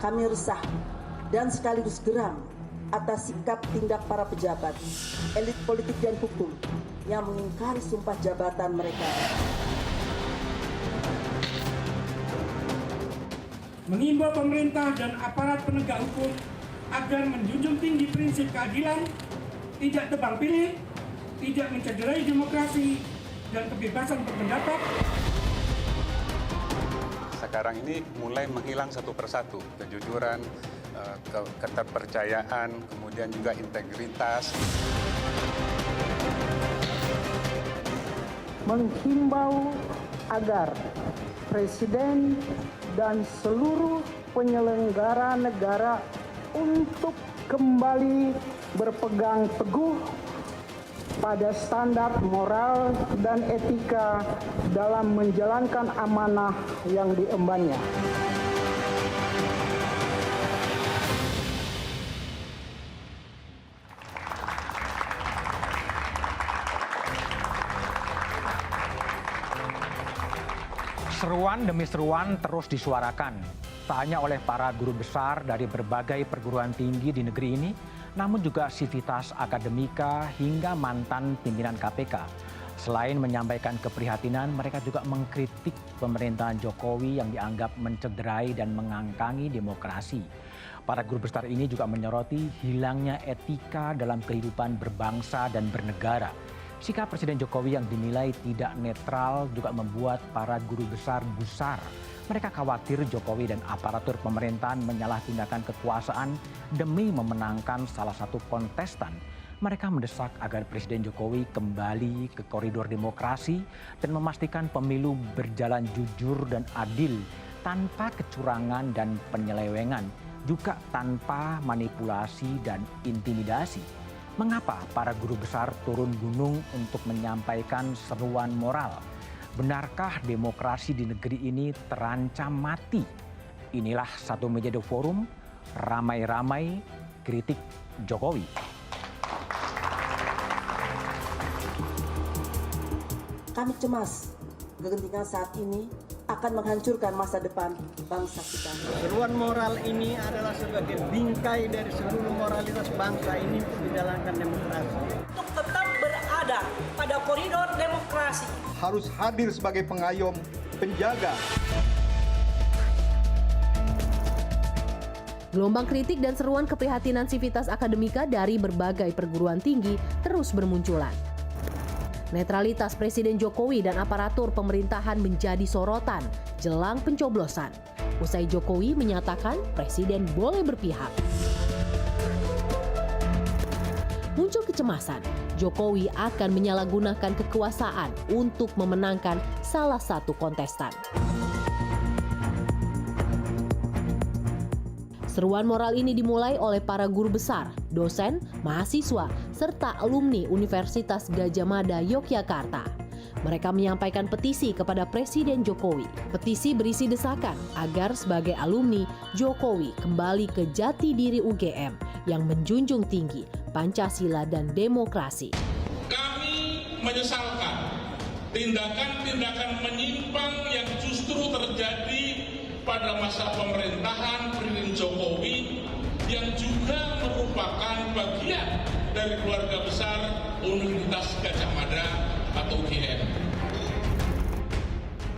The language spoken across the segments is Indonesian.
Kami resah dan sekaligus geram atas sikap tindak para pejabat, elit politik dan hukum yang mengingkari sumpah jabatan mereka. Mengimbau pemerintah dan aparat penegak hukum agar menjunjung tinggi prinsip keadilan, tidak tebang pilih, tidak mencederai demokrasi dan kebebasan berpendapat. Sekarang ini mulai menghilang satu persatu kejujuran, keterpercayaan, kemudian juga integritas. Menghimbau agar Presiden dan seluruh penyelenggara negara untuk kembali berpegang teguh pada standar moral dan etika dalam menjalankan amanah yang diembannya. Seruan demi seruan terus disuarakan, tak hanya oleh para guru besar dari berbagai perguruan tinggi di negeri ini, namun juga sivitas akademika hingga mantan pimpinan KPK. Selain menyampaikan keprihatinan, mereka juga mengkritik pemerintahan Jokowi yang dianggap mencederai dan mengangkangi demokrasi. Para guru besar ini juga menyoroti hilangnya etika dalam kehidupan berbangsa dan bernegara. Sikap Presiden Jokowi yang dinilai tidak netral juga membuat para guru besar gusar. Mereka khawatir Jokowi dan aparatur pemerintahan menyalahgunakan kekuasaan demi memenangkan salah satu kontestan. Mereka mendesak agar Presiden Jokowi kembali ke koridor demokrasi dan memastikan pemilu berjalan jujur dan adil tanpa kecurangan dan penyelewengan, juga tanpa manipulasi dan intimidasi. Mengapa para guru besar turun gunung untuk menyampaikan seruan moral? Benarkah demokrasi di negeri ini terancam mati? Inilah Satu Meja The Forum, ramai-ramai kritik Jokowi. Kami cemas kegentingan saat ini akan menghancurkan masa depan bangsa kita. Seruan moral ini adalah sebagai bingkai dari seluruh moralitas bangsa ini untuk menjalankan demokrasi. Untuk tetap berada pada koridor demokrasi. Harus hadir sebagai pengayom, penjaga. Gelombang kritik dan seruan keprihatinan sivitas akademika dari berbagai perguruan tinggi terus bermunculan. Netralitas Presiden Jokowi dan aparatur pemerintahan menjadi sorotan jelang pencoblosan. Usai Jokowi menyatakan Presiden boleh berpihak. Muncul kecemasan, Jokowi akan menyalahgunakan kekuasaan untuk memenangkan salah satu kontestan. Seruan moral ini dimulai oleh para guru besar, dosen, mahasiswa, serta alumni Universitas Gadjah Mada Yogyakarta. Mereka menyampaikan petisi kepada Presiden Jokowi. Petisi berisi desakan agar sebagai alumni, Jokowi kembali ke jati diri UGM yang menjunjung tinggi Pancasila dan demokrasi. Kami menyesalkan tindakan-tindakan menyimpang yang justru terjadi pada masa pemerintahan Presiden Jokowi yang juga merupakan bagian dari keluarga besar Universitas Gadjah Mada atau UGM.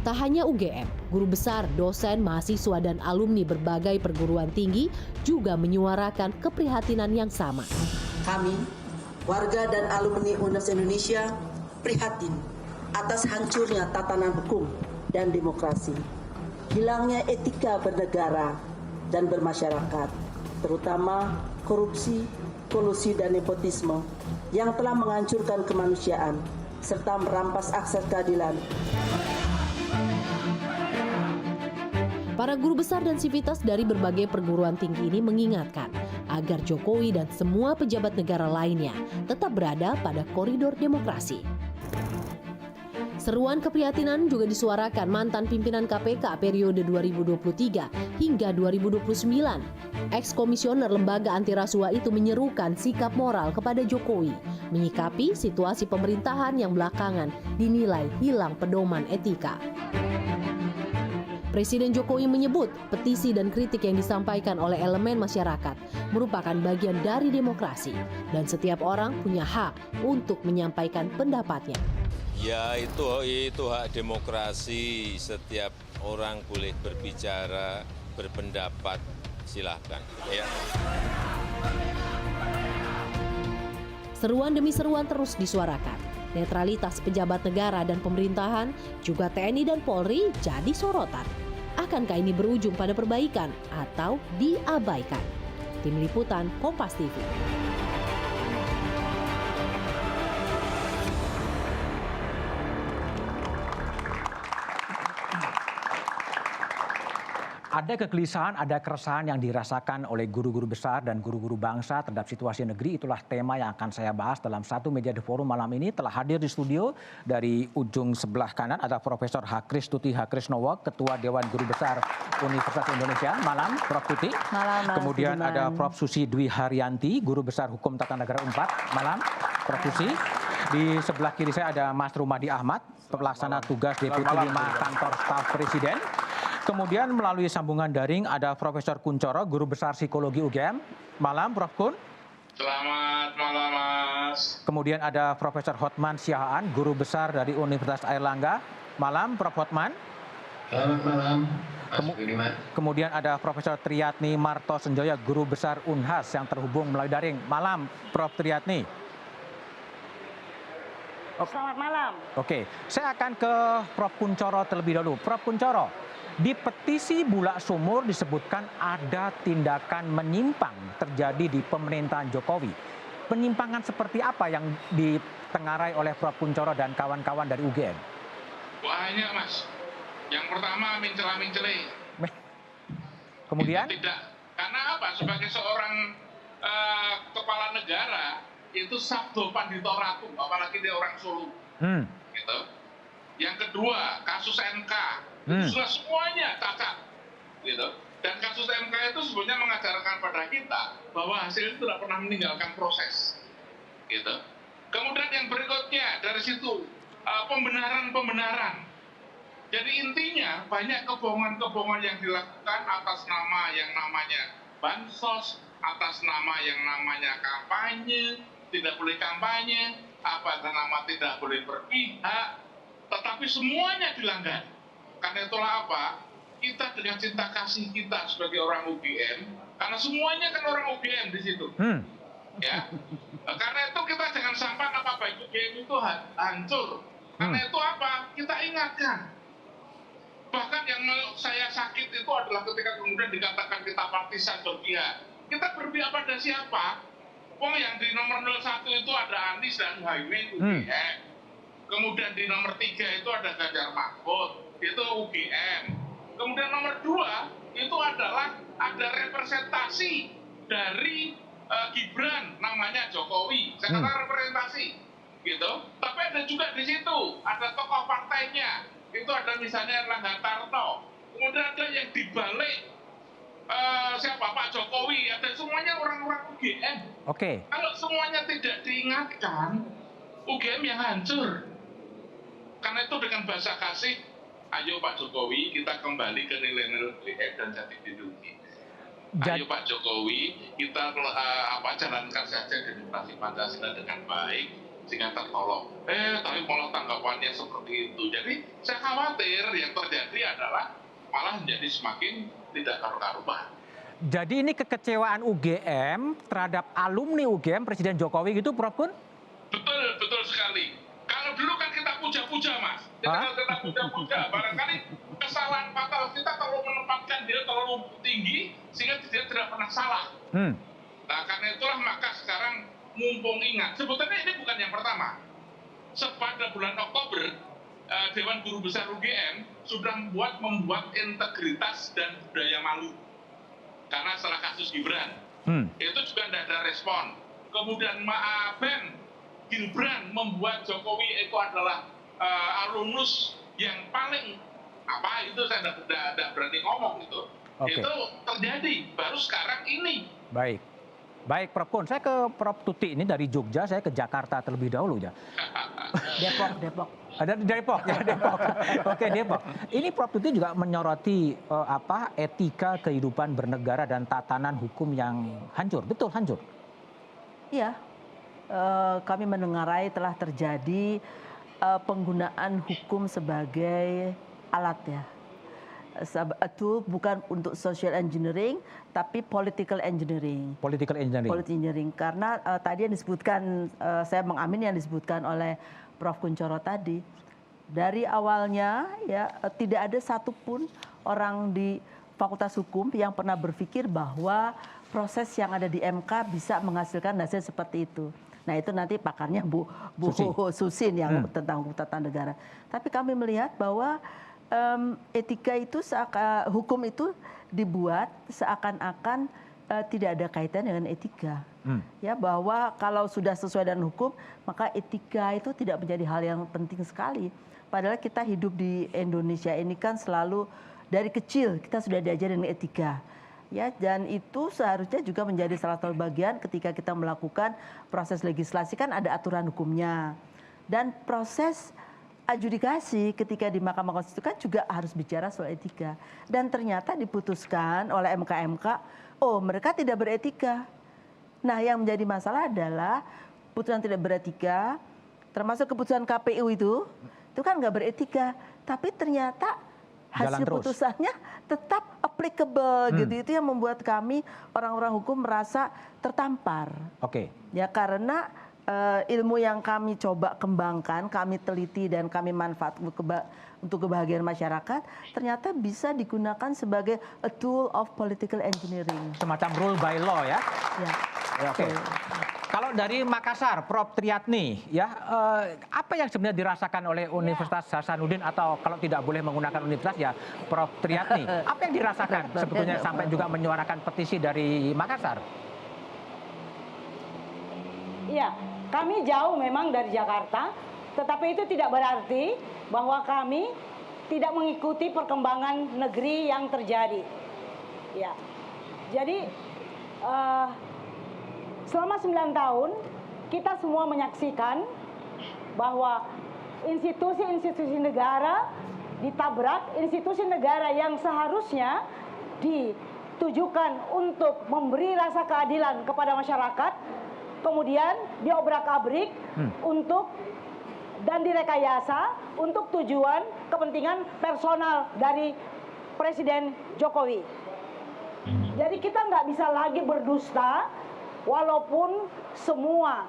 Tak hanya UGM, guru besar, dosen, mahasiswa, dan alumni berbagai perguruan tinggi juga menyuarakan keprihatinan yang sama. Kami, warga dan alumni Universitas Indonesia, prihatin atas hancurnya tatanan hukum dan demokrasi. Hilangnya etika bernegara dan bermasyarakat, terutama korupsi, kolusi, dan nepotisme yang telah menghancurkan kemanusiaan serta merampas akses keadilan. Para guru besar dan sivitas dari berbagai perguruan tinggi ini mengingatkan agar Jokowi dan semua pejabat negara lainnya tetap berada pada koridor demokrasi. Seruan keprihatinan juga disuarakan mantan pimpinan KPK periode 2023 hingga 2029. Ex-komisioner lembaga anti rasuah itu menyerukan sikap moral kepada Jokowi, menyikapi situasi pemerintahan yang belakangan dinilai hilang pedoman etika. Presiden Jokowi menyebut petisi dan kritik yang disampaikan oleh elemen masyarakat merupakan bagian dari demokrasi dan setiap orang punya hak untuk menyampaikan pendapatnya. Ya itu hak demokrasi, setiap orang boleh berbicara, berpendapat, silahkan. Ya. Seruan demi seruan terus disuarakan. Netralitas pejabat negara dan pemerintahan, juga TNI dan Polri jadi sorotan. Akankah ini berujung pada perbaikan atau diabaikan? Tim Liputan Kompas TV. Ada kegelisahan, ada keresahan yang dirasakan oleh guru-guru besar dan guru-guru bangsa terhadap situasi negeri. Itulah tema yang akan saya bahas dalam satu meja The Forum malam ini. Telah hadir di studio dari ujung sebelah kanan ada Profesor Hakris Tuti Hakrisnowo, Ketua Dewan Guru Besar Universitas Indonesia. Malam, Prof. Tuti. Malam, Mas Kemudian Budiman. ada Prof. Susi Dwi Haryanti, Guru Besar Hukum Tata Negara Unpad. Malam, Prof. Susi. Di sebelah kiri saya ada Mas Rumadi Ahmad, Pelaksana Tugas Deputi 5 Kantor Staf Presiden. Kemudian melalui sambungan daring ada Profesor Kuncoro, Guru Besar Psikologi UGM. Malam, Prof. Kun. Selamat malam, Mas. Kemudian ada Profesor Hotman Siahaan, Guru Besar dari Universitas Airlangga. Malam, Prof. Hotman. Selamat malam, Mas Budiman. Kemudian ada Profesor Triyatni Marto Senjoya, Guru Besar Unhas yang terhubung melalui daring. Malam, Prof. Triyatni. Selamat malam. Oke, saya akan ke Prof. Kuncoro terlebih dahulu. Prof. Kuncoro, di petisi Bulak Sumur disebutkan ada tindakan menyimpang terjadi di pemerintahan Jokowi. Penyimpangan seperti apa yang ditengarai oleh Prof. Kuncoro dan kawan-kawan dari UGM? Banyak, Mas. Yang pertama, mencela-mencele. Kemudian? Itu tidak. Karena apa? Sebagai seorang kepala negara, itu sabdo pandito ratu, apalagi dia orang Solo. Gitu. Yang kedua, kasus MK. Itu sudah semuanya cacat. Gitu. Dan kasus MK itu sebenarnya mengajarkan pada kita bahwa hasil itu tidak pernah meninggalkan proses. Gitu. Kemudian yang berikutnya, dari situ, pembenaran-pembenaran. Jadi intinya banyak kebohongan-kebohongan yang dilakukan atas nama yang namanya bansos, atas nama yang namanya kampanye, tidak boleh kampanye, nama tidak boleh berpihak, tetapi semuanya dilanggar. Karena itulah apa? Kita dengan cinta kasih kita sebagai orang UGM, karena semuanya kan orang UGM di situ. Ya. Karena itu kita jangan sampai nama baik UGM itu hancur. Karena itu apa? Kita ingatkan. Bahkan yang saya sakit itu adalah ketika kemudian dikatakan kita partisan berpihak. Kita berpihak pada siapa? Yang di nomor 01 itu ada Anies dan Muhaimin UGM. Kemudian di nomor 3 itu ada Ganjar Mahfud, itu UGM. Kemudian nomor 2 itu adalah ada representasi dari Gibran, namanya Jokowi. Saya kata representasi, gitu. Tapi ada juga di situ ada tokoh partainya. Itu ada misalnya Erlangga Tarto. Kemudian ada yang dibalik siapa Pak Jokowi, ada semuanya orang-orang UGM. Oke. Kalau semuanya tidak diingatkan, UGM yang hancur. Karena itu dengan bahasa kasih, ayo Pak Jokowi kita kembali ke nilai-nilai UGM dan jati diri. Ayo Pak Jokowi kita jalankan saja demokrasi Pancasila dengan baik sehingga tertolong. Tapi malah tanggapannya seperti itu. Jadi saya khawatir yang terjadi adalah malah menjadi semakin tidak karu-karuan. Jadi ini kekecewaan UGM terhadap alumni UGM Presiden Jokowi gitu, Prof. Kun? Betul sekali. Kalau dulu kan kita puja-puja, Mas. Kita puja-puja. Barangkali kesalahan fatal kita kalau menempatkan dia terlalu tinggi sehingga dia tidak pernah salah. Nah, karena itulah maka sekarang mumpung ingat. Sebetulnya ini bukan yang pertama. Pada bulan Oktober, Dewan Guru Besar UGM sudah membuat integritas dan budaya malu. Karena setelah kasus Gibran, itu juga tidak ada respon. Kemudian Ben Gibran membuat Jokowi itu adalah alumnus yang paling itu saya tidak berani ngomong itu. Itu terjadi baru sekarang ini. Baik, Prof. Kun. Saya ke Prof. Tuti ini dari Jogja, saya ke Jakarta terlebih dahulu ya. Depok. Ada di Depok, ya Depok. Oke, Depok. Ini Prof Tuti juga menyoroti etika kehidupan bernegara dan tatanan hukum yang hancur. Betul, hancur. Iya, kami mendengarai telah terjadi penggunaan hukum sebagai alat ya. Itu bukan untuk social engineering, tapi political engineering. Political engineering. Political engineering. Karena tadi yang disebutkan, saya mengamini yang disebutkan oleh Prof Kunchoro tadi. Dari awalnya ya tidak ada satupun orang di Fakultas Hukum yang pernah berpikir bahwa proses yang ada di MK bisa menghasilkan hasil seperti itu. Nah itu nanti pakarnya Bu Susin yang tentang hukum tata negara. Tapi kami melihat bahwa etika itu, hukum itu dibuat seakan-akan tidak ada kaitan dengan etika. Ya, bahwa kalau sudah sesuai dengan hukum, maka etika itu tidak menjadi hal yang penting sekali. Padahal kita hidup di Indonesia ini kan selalu dari kecil kita sudah diajarin dengan etika. Ya, dan itu seharusnya juga menjadi salah satu bagian ketika kita melakukan proses legislasi, kan ada aturan hukumnya. Dan proses adjudikasi ketika di Mahkamah Konstitusi kan juga harus bicara soal etika. Dan ternyata diputuskan oleh MK-MK, oh mereka tidak beretika. Nah yang menjadi masalah adalah putusan tidak beretika, termasuk keputusan KPU itu kan nggak beretika. Tapi ternyata hasil putusannya tetap applicable gitu. Itu yang membuat kami orang-orang hukum merasa tertampar. Oke. Ya karena ilmu yang kami coba kembangkan, kami teliti dan kami manfaat untuk kebahagiaan masyarakat, ternyata bisa digunakan sebagai a tool of political engineering. Semacam rule by law ya? Ya. Oke. Kalau dari Makassar, Prof Triatni, ya apa yang sebenarnya dirasakan oleh Universitas Hasanuddin atau kalau tidak boleh menggunakan universitas ya Prof Triatni, apa yang dirasakan sebetulnya sampai juga menyuarakan petisi dari Makassar? Iya, kami jauh memang dari Jakarta, tetapi itu tidak berarti bahwa kami tidak mengikuti perkembangan negeri yang terjadi. Ya, jadi selama 9 tahun kita semua menyaksikan bahwa institusi-institusi negara ditabrak, institusi negara yang seharusnya ditujukan untuk memberi rasa keadilan kepada masyarakat, kemudian diobrak-abrik untuk dan direkayasa untuk tujuan kepentingan personal dari Presiden Jokowi. Jadi kita nggak bisa lagi berdusta walaupun semua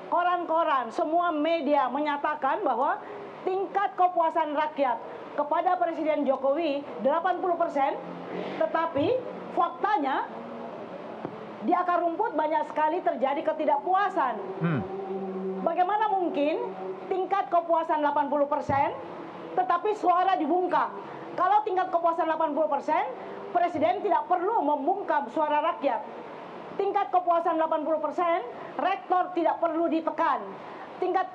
koran-koran, semua media menyatakan bahwa tingkat kepuasan rakyat kepada Presiden Jokowi 80%, tetapi faktanya di akar rumput banyak sekali terjadi ketidakpuasan. Bagaimana mungkin tingkat kepuasan 80% tetapi suara dibungkam? Kalau tingkat kepuasan 80%, Presiden tidak perlu membungkam suara rakyat. Tingkat kepuasan 80%, rektor tidak perlu ditekan. Tingkat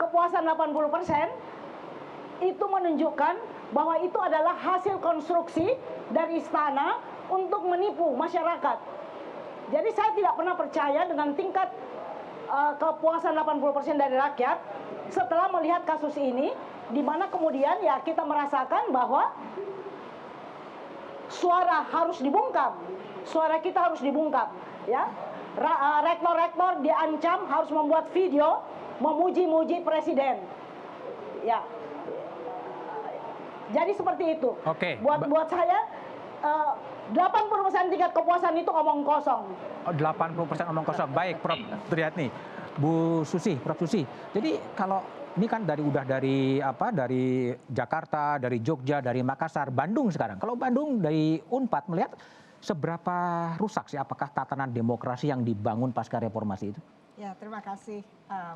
kepuasan 80% itu menunjukkan bahwa itu adalah hasil konstruksi dari istana untuk menipu masyarakat. Jadi saya tidak pernah percaya dengan tingkat kepuasan 80% dari rakyat setelah melihat kasus ini, di mana kemudian ya kita merasakan bahwa suara harus dibungkam, suara kita harus dibungkam, ya. Rektor-rektor diancam harus membuat video memuji-muji presiden, ya. Jadi seperti itu. Oke. Buat saya 80% tingkat kepuasan itu omong kosong. 80% omong kosong. Baik, Prof Triatni. Bu Susi, Prof Susi. Jadi kalau ini kan dari Jakarta, dari Jogja, dari Makassar, Bandung sekarang. Kalau Bandung dari Unpad melihat seberapa rusak sih apakah tatanan demokrasi yang dibangun pasca reformasi itu? Ya, terima kasih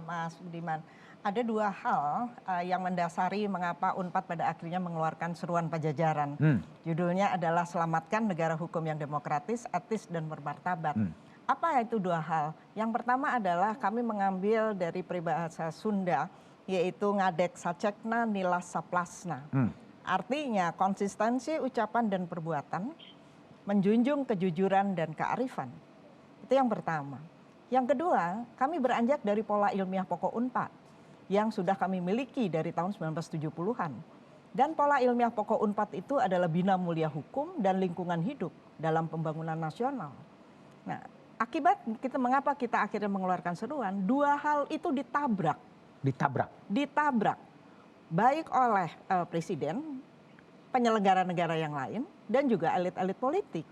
Mas Budiman. Ada dua hal yang mendasari mengapa Unpad pada akhirnya mengeluarkan seruan Pajajaran. Judulnya adalah Selamatkan Negara Hukum yang Demokratis, Etis, dan Bermartabat. Apa itu dua hal? Yang pertama adalah kami mengambil dari peribahasa Sunda, yaitu ngadek sacekna nilas saplasna. Artinya konsistensi ucapan dan perbuatan, menjunjung kejujuran dan kearifan. Itu yang pertama. Yang kedua, kami beranjak dari pola ilmiah pokok Unpad, yang sudah kami miliki dari tahun 1970-an. Dan pola ilmiah pokok UNPAD itu adalah bina mulia hukum dan lingkungan hidup dalam pembangunan nasional. Nah, akibat mengapa kita akhirnya mengeluarkan seruan, dua hal itu ditabrak. Ditabrak. Baik oleh presiden, penyelenggara negara yang lain, dan juga elit-elit politik.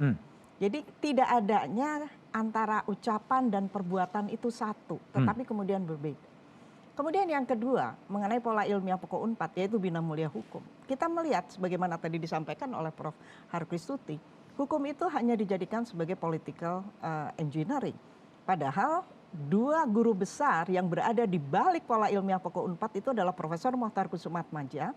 Jadi tidak adanya antara ucapan dan perbuatan itu satu, tetapi kemudian berbeda. Kemudian yang kedua, mengenai pola ilmiah pokok UNPAD, yaitu bina mulia hukum. Kita melihat, sebagaimana tadi disampaikan oleh Prof. Harkristuti, hukum itu hanya dijadikan sebagai political engineering. Padahal dua guru besar yang berada di balik pola ilmiah pokok UNPAD itu adalah Profesor Mohtar Kusumatmadja,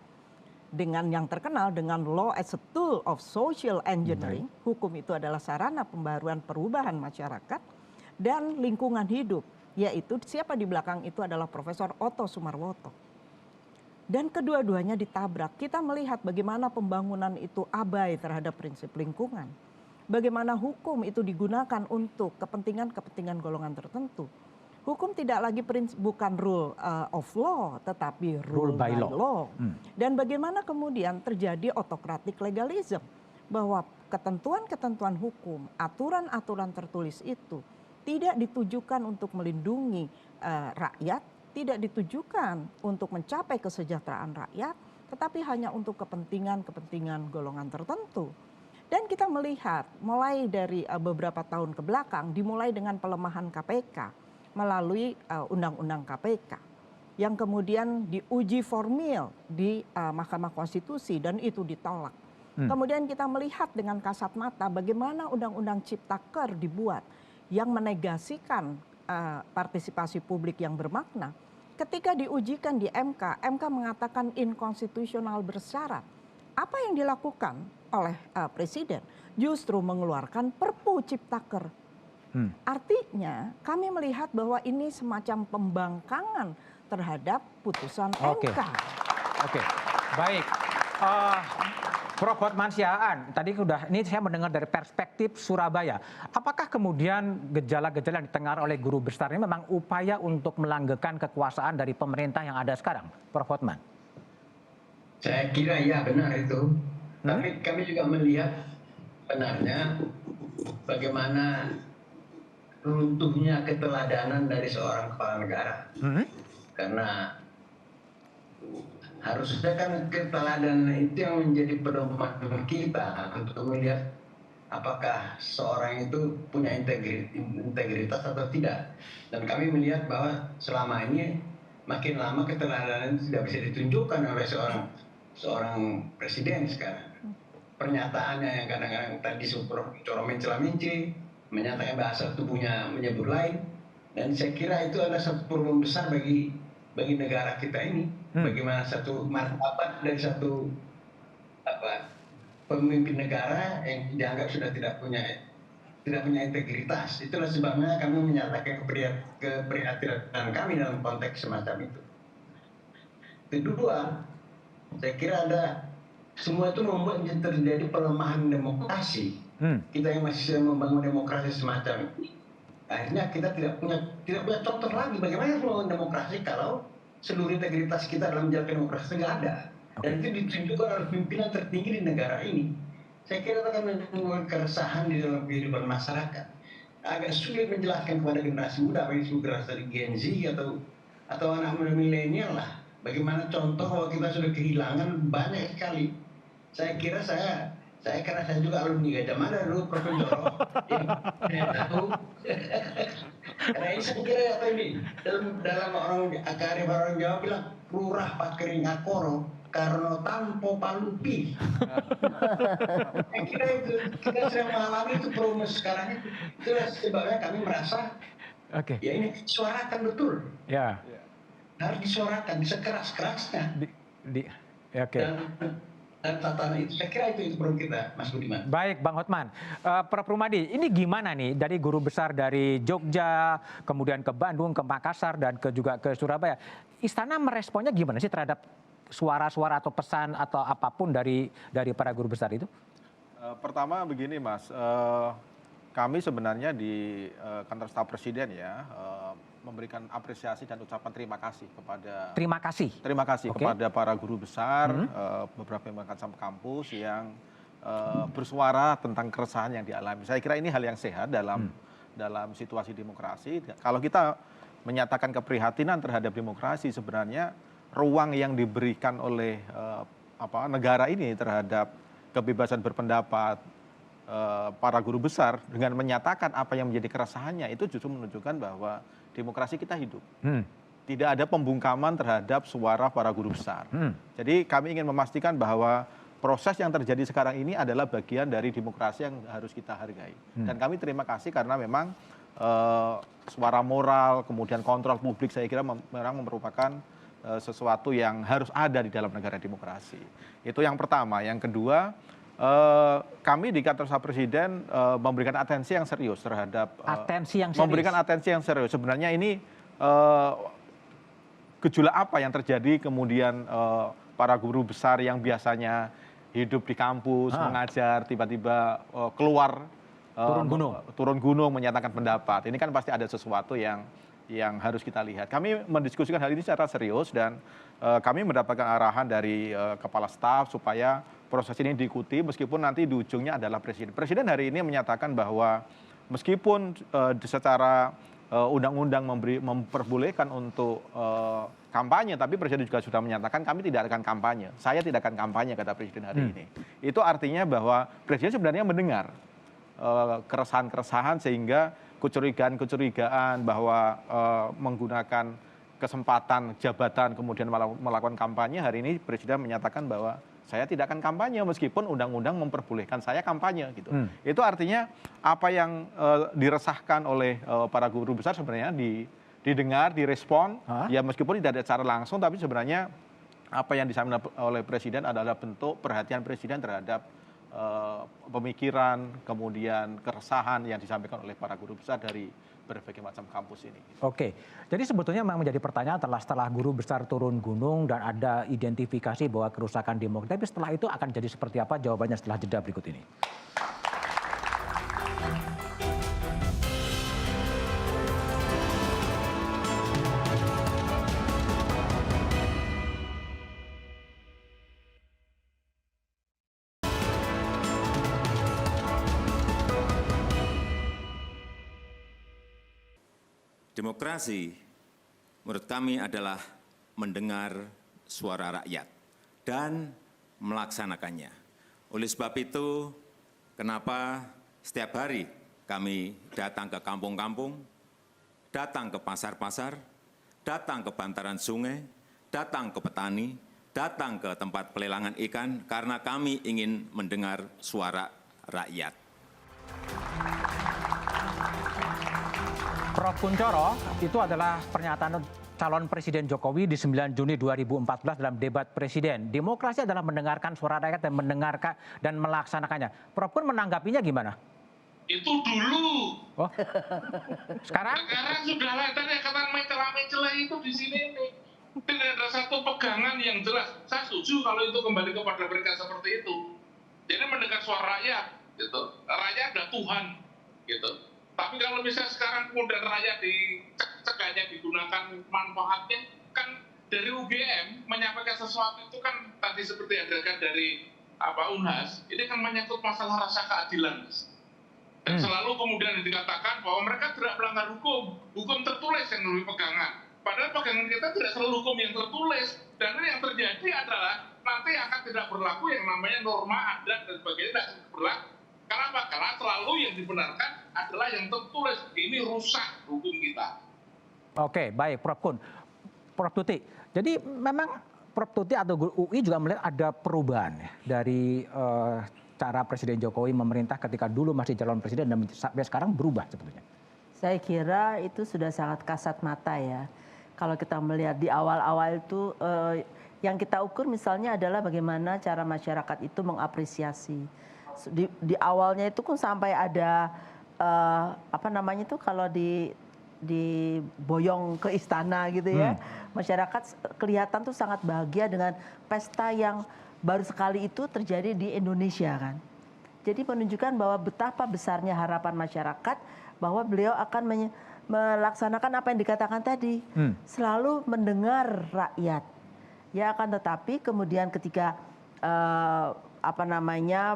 dengan yang terkenal dengan law as a tool of social engineering, hukum itu adalah sarana pembaruan perubahan masyarakat, dan lingkungan hidup, yaitu siapa di belakang itu adalah Profesor Otto Sumarwoto. Dan kedua-duanya ditabrak. Kita melihat bagaimana pembangunan itu abai terhadap prinsip lingkungan. Bagaimana hukum itu digunakan untuk kepentingan-kepentingan golongan tertentu. Hukum tidak lagi bukan rule of law, tetapi rule by law. Dan bagaimana kemudian terjadi autocratic legalism, bahwa ketentuan-ketentuan hukum, aturan-aturan tertulis itu tidak ditujukan untuk melindungi rakyat, tidak ditujukan untuk mencapai kesejahteraan rakyat, tetapi hanya untuk kepentingan-kepentingan golongan tertentu. Dan kita melihat mulai dari beberapa tahun ke belakang, dimulai dengan pelemahan KPK, melalui Undang-Undang KPK yang kemudian diuji formil di Mahkamah Konstitusi dan itu ditolak. Kemudian kita melihat dengan kasat mata bagaimana Undang-Undang Ciptaker dibuat yang menegasikan partisipasi publik yang bermakna. Ketika diujikan di MK, MK mengatakan inkonstitusional bersyarat. Apa yang dilakukan oleh Presiden? Justru mengeluarkan Perpu Ciptaker. Artinya kami melihat bahwa ini semacam pembangkangan terhadap putusan MK. Oke, baik. Prof. Hotmansyah, tadi ini saya mendengar dari perspektif Surabaya. Apakah kemudian gejala-gejala yang ditengar oleh guru besar ini memang upaya untuk melanggengkan kekuasaan dari pemerintah yang ada sekarang, Prof. Hotman? Saya kira ya benar itu. Tapi kami juga melihat benarnya bagaimana runtuhnya keteladanan dari seorang kepala negara. Karena harusnya kan keteladanan itu yang menjadi pedoman kita untuk melihat apakah seorang itu punya integritas atau tidak. Dan kami melihat bahwa selama ini makin lama keteladanan tidak bisa ditunjukkan oleh seorang presiden sekarang. Pernyataannya yang kadang-kadang tadi coromen-celaminci, menyatakan bahasa tubuhnya menyebut lain, dan saya kira itu adalah satu problem besar bagi negara kita ini. Bagaimana satu martabat dari satu pemimpin negara yang dianggap sudah tidak punya integritas. Itulah sebabnya kami menyatakan keprihatinan kami dalam konteks semacam itu. Kedua, saya kira semua itu membuat terjadi pelemahan demokrasi. Kita yang masih membangun demokrasi semacam ini, akhirnya kita tidak punya contoh lagi bagaimana membangun demokrasi kalau seluruh integritas kita dalam menjalankan demokrasi nggak ada. Dan itu ditunjukkan oleh pimpinan tertinggi di negara ini. Saya kira itu akan menimbulkan keresahan di dalam kehidupan masyarakat. Agak sulit menjelaskan kepada generasi muda, apalagi generasi dari Gen Z atau anak muda milenial lah, bagaimana contoh bahwa kita sudah kehilangan banyak sekali. Saya kira karena saya juga alumni Gajah Mada dulu, Prof. Joro, yang tahu. Karena ini saya kira apa ini dalam orang akarib orang Jawa bilang lurah pakering akoro karena tanpo palupi. Saya kira itu kita sedang mengalami itu proses sekarang itu. Itulah sebabnya kami merasa ya ini disuarakan betul. Ya. Harus disuarakan sekeras-kerasnya. Dan tatanan itu, saya kira itu perlu kita, Mas Budiman. Baik, Bang Hotman. Prof. Rumadi, ini gimana nih dari guru besar dari Jogja, kemudian ke Bandung, ke Makassar, dan juga ke Surabaya. Istana meresponnya gimana sih terhadap suara-suara atau pesan atau apapun dari para guru besar itu? Pertama begini, Mas. Kami sebenarnya di kantor staf presiden ya, memberikan apresiasi dan ucapan terima kasih kepada Terima kasih. Oke. kepada para guru besar, beberapa macam kampus yang bersuara tentang keresahan yang dialami. Saya kira ini hal yang sehat dalam situasi demokrasi. Kalau kita menyatakan keprihatinan terhadap demokrasi, sebenarnya ruang yang diberikan oleh negara ini terhadap kebebasan berpendapat para guru besar dengan menyatakan apa yang menjadi keresahannya, itu justru menunjukkan bahwa demokrasi kita hidup. Tidak ada pembungkaman terhadap suara para guru besar. Jadi kami ingin memastikan bahwa proses yang terjadi sekarang ini adalah bagian dari demokrasi yang harus kita hargai. Dan kami terima kasih karena memang suara moral, kemudian kontrol publik, saya kira memang merupakan sesuatu yang harus ada di dalam negara demokrasi. Itu yang pertama. Yang kedua, kami di kantor staf presiden memberikan atensi yang serius terhadap memberikan atensi yang serius. Sebenarnya ini gejolak apa yang terjadi kemudian para guru besar yang biasanya hidup di kampus mengajar tiba-tiba keluar turun gunung menyatakan pendapat. Ini kan pasti ada sesuatu yang harus kita lihat. Kami mendiskusikan hal ini secara serius dan kami mendapatkan arahan dari kepala staf supaya proses ini diikuti meskipun nanti di ujungnya adalah presiden. Presiden hari ini menyatakan bahwa meskipun secara undang-undang memperbolehkan untuk kampanye, tapi presiden juga sudah menyatakan kami tidak akan kampanye. Saya tidak akan kampanye, kata presiden hari ini. Itu artinya bahwa presiden sebenarnya mendengar keresahan-keresahan sehingga kecurigaan-kecurigaan bahwa menggunakan kesempatan jabatan kemudian melakukan kampanye, hari ini presiden menyatakan bahwa saya tidak akan kampanye meskipun undang-undang memperbolehkan saya kampanye gitu. Itu artinya apa yang diresahkan oleh para guru besar sebenarnya didengar, direspon, ya meskipun tidak ada secara langsung, tapi sebenarnya apa yang disampaikan oleh presiden adalah bentuk perhatian presiden terhadap pemikiran, kemudian keresahan yang disampaikan oleh para guru besar dari berbagai macam kampus ini. Oke, jadi sebetulnya memang menjadi pertanyaan setelah guru besar turun gunung dan ada identifikasi bahwa kerusakan demokrasi, tapi setelah itu akan jadi seperti apa? Jawabannya setelah jeda berikut ini. Demokrasi menurut kami adalah mendengar suara rakyat dan melaksanakannya. Oleh sebab itu, kenapa setiap hari kami datang ke kampung-kampung, datang ke pasar-pasar, datang ke bantaran sungai, datang ke petani, datang ke tempat pelelangan ikan, karena kami ingin mendengar suara rakyat. Prof. Kunchoro, itu adalah pernyataan calon Presiden Jokowi di 9 Juni 2014 dalam debat presiden. Demokrasi adalah mendengarkan suara rakyat dan mendengarkan dan melaksanakannya. Prof. Kun menanggapinya gimana? Itu dulu. Oh. Sekarang? Sekarang sudah lah, tadi kata mencela-mencela itu di sini nih. Tidak ada satu pegangan yang jelas. Saya setuju kalau itu kembali kepada mereka seperti itu. Jadi mendengar suara rakyat, gitu. Rakyat adalah Tuhan, gitu. Tapi kalau misalnya sekarang kemudian rakyat dicegahnya digunakan manfaatnya, kan dari UGM menyampaikan sesuatu itu kan tadi seperti ada kan dari Unhas, ini kan menyangkut masalah rasa keadilan. Dan selalu kemudian dikatakan bahwa mereka tidak melanggar hukum tertulis yang lebih pegangan. Padahal pegangan kita tidak selalu hukum yang tertulis. Dan yang terjadi adalah nanti akan tidak berlaku yang namanya norma adat dan sebagainya tidak berlaku. Kenapa? Karena selalu yang dibenarkan adalah yang tertulis. Ini rusak hukum kita. Oke, baik Prof. Kun. Prof. Tuti, jadi memang Prof. Tuti atau UI juga melihat ada perubahan dari cara Presiden Jokowi memerintah ketika dulu masih calon presiden dan sampai sekarang berubah sebetulnya. Saya kira itu sudah sangat kasat mata ya. Kalau kita melihat di awal-awal itu yang kita ukur misalnya adalah bagaimana cara masyarakat itu mengapresiasi. Di awalnya itu kan sampai ada kalau diboyong ke istana gitu ya, masyarakat kelihatan tuh sangat bahagia dengan pesta yang baru sekali itu terjadi di Indonesia kan. Jadi menunjukkan bahwa betapa besarnya harapan masyarakat bahwa beliau akan melaksanakan apa yang dikatakan tadi, selalu mendengar rakyat. Ya, akan tetapi kemudian ketika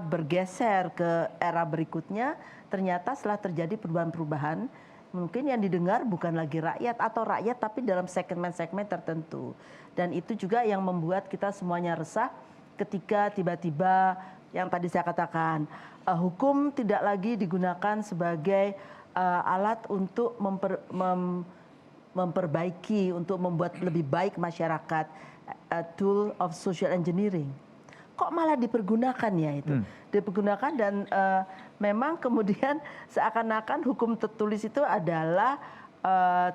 bergeser ke era berikutnya, ternyata setelah terjadi perubahan-perubahan, mungkin yang didengar bukan lagi rakyat atau rakyat tapi dalam segmen-segmen tertentu. Dan itu juga yang membuat kita semuanya resah ketika tiba-tiba yang tadi saya katakan, hukum tidak lagi digunakan sebagai alat untuk memperbaiki, untuk membuat lebih baik masyarakat, tool of social engineering. Kok malah dipergunakan ya itu? Dipergunakan dan memang kemudian seakan-akan hukum tertulis itu adalah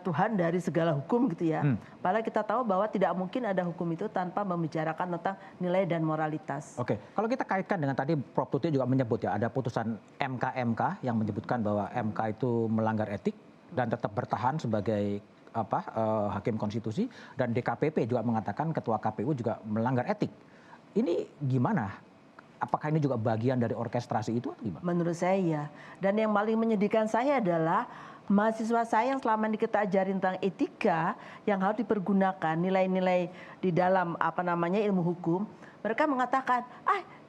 Tuhan dari segala hukum gitu ya. Padahal kita tahu bahwa tidak mungkin ada hukum itu tanpa membicarakan tentang nilai dan moralitas. Oke, kalau kita kaitkan dengan tadi Prof. Tuti juga menyebut ya, ada putusan MK yang menyebutkan bahwa MK itu melanggar etik dan tetap bertahan sebagai hakim konstitusi, dan DKPP juga mengatakan ketua KPU juga melanggar etik. Ini gimana? Apakah ini juga bagian dari orkestrasi itu atau gimana? Menurut saya ya. Dan yang paling menyedihkan saya adalah mahasiswa saya yang selama ini kita ajarin tentang etika yang harus dipergunakan, nilai-nilai di dalam ilmu hukum, mereka mengatakan,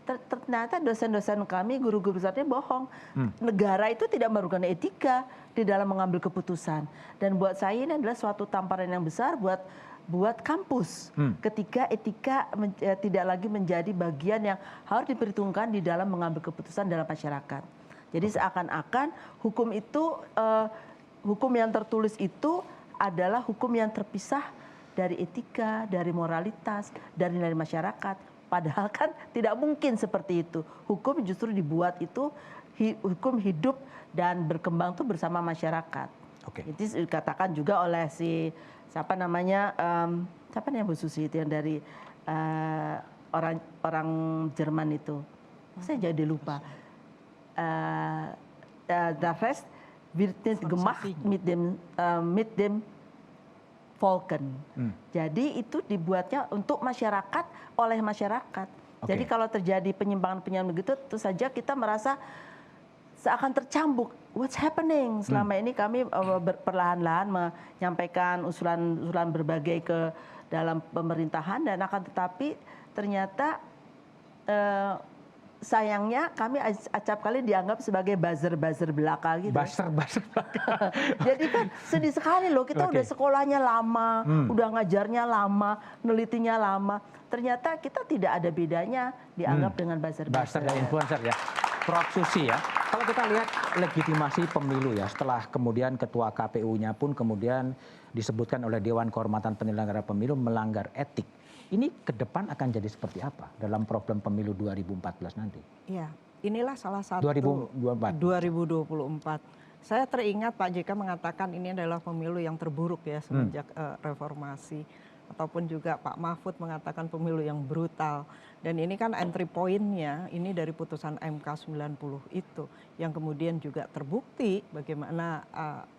ternyata dosen-dosen kami, guru-guru besarnya bohong. Negara itu tidak memerlukan etika di dalam mengambil keputusan. Dan buat saya ini adalah suatu tamparan yang besar buat kampus. Ketika etika tidak lagi menjadi bagian yang harus diperhitungkan di dalam mengambil keputusan dalam masyarakat. Jadi seakan-akan hukum itu, hukum yang tertulis itu adalah hukum yang terpisah dari etika, dari moralitas, dari nilai masyarakat. Padahal kan tidak mungkin seperti itu. Hukum justru dibuat itu, hukum hidup dan berkembang itu bersama masyarakat. Itu dikatakan juga oleh siapa namanya Bu Susi itu yang dari orang Jerman itu. Saya jadi lupa. Das Recht wird nicht gemacht mit dem Volken. Jadi itu dibuatnya untuk masyarakat, oleh masyarakat. Jadi kalau terjadi penyimpangan-penyimpangan begitu, tentu saja kita merasa seakan tercambuk. What's happening? Selama ini kami perlahan-lahan menyampaikan usulan-usulan berbagai ke dalam pemerintahan, dan akan tetapi ternyata sayangnya kami acap kali dianggap sebagai buzzer-buzzer belaka gitu. Buzzer-buzzer belaka. Jadi kan sedih sekali loh, kita udah sekolahnya lama, udah ngajarnya lama, nelitinya lama. Ternyata kita tidak ada bedanya dianggap dengan buzzer-buzzer. Buzzer dan influencer ya. Prof. Susi ya, kalau kita lihat legitimasi pemilu ya, setelah kemudian ketua KPU-nya pun kemudian disebutkan oleh Dewan Kehormatan Penyelenggara Pemilu melanggar etik. Ini ke depan akan jadi seperti apa dalam problem pemilu 2014 nanti? Iya, inilah salah satu 2024. Saya teringat Pak JK mengatakan ini adalah pemilu yang terburuk ya semenjak reformasi. Ataupun juga Pak Mahfud mengatakan pemilu yang brutal. Dan ini kan entry point-nya ini dari putusan MK 90 itu. Yang kemudian juga terbukti bagaimana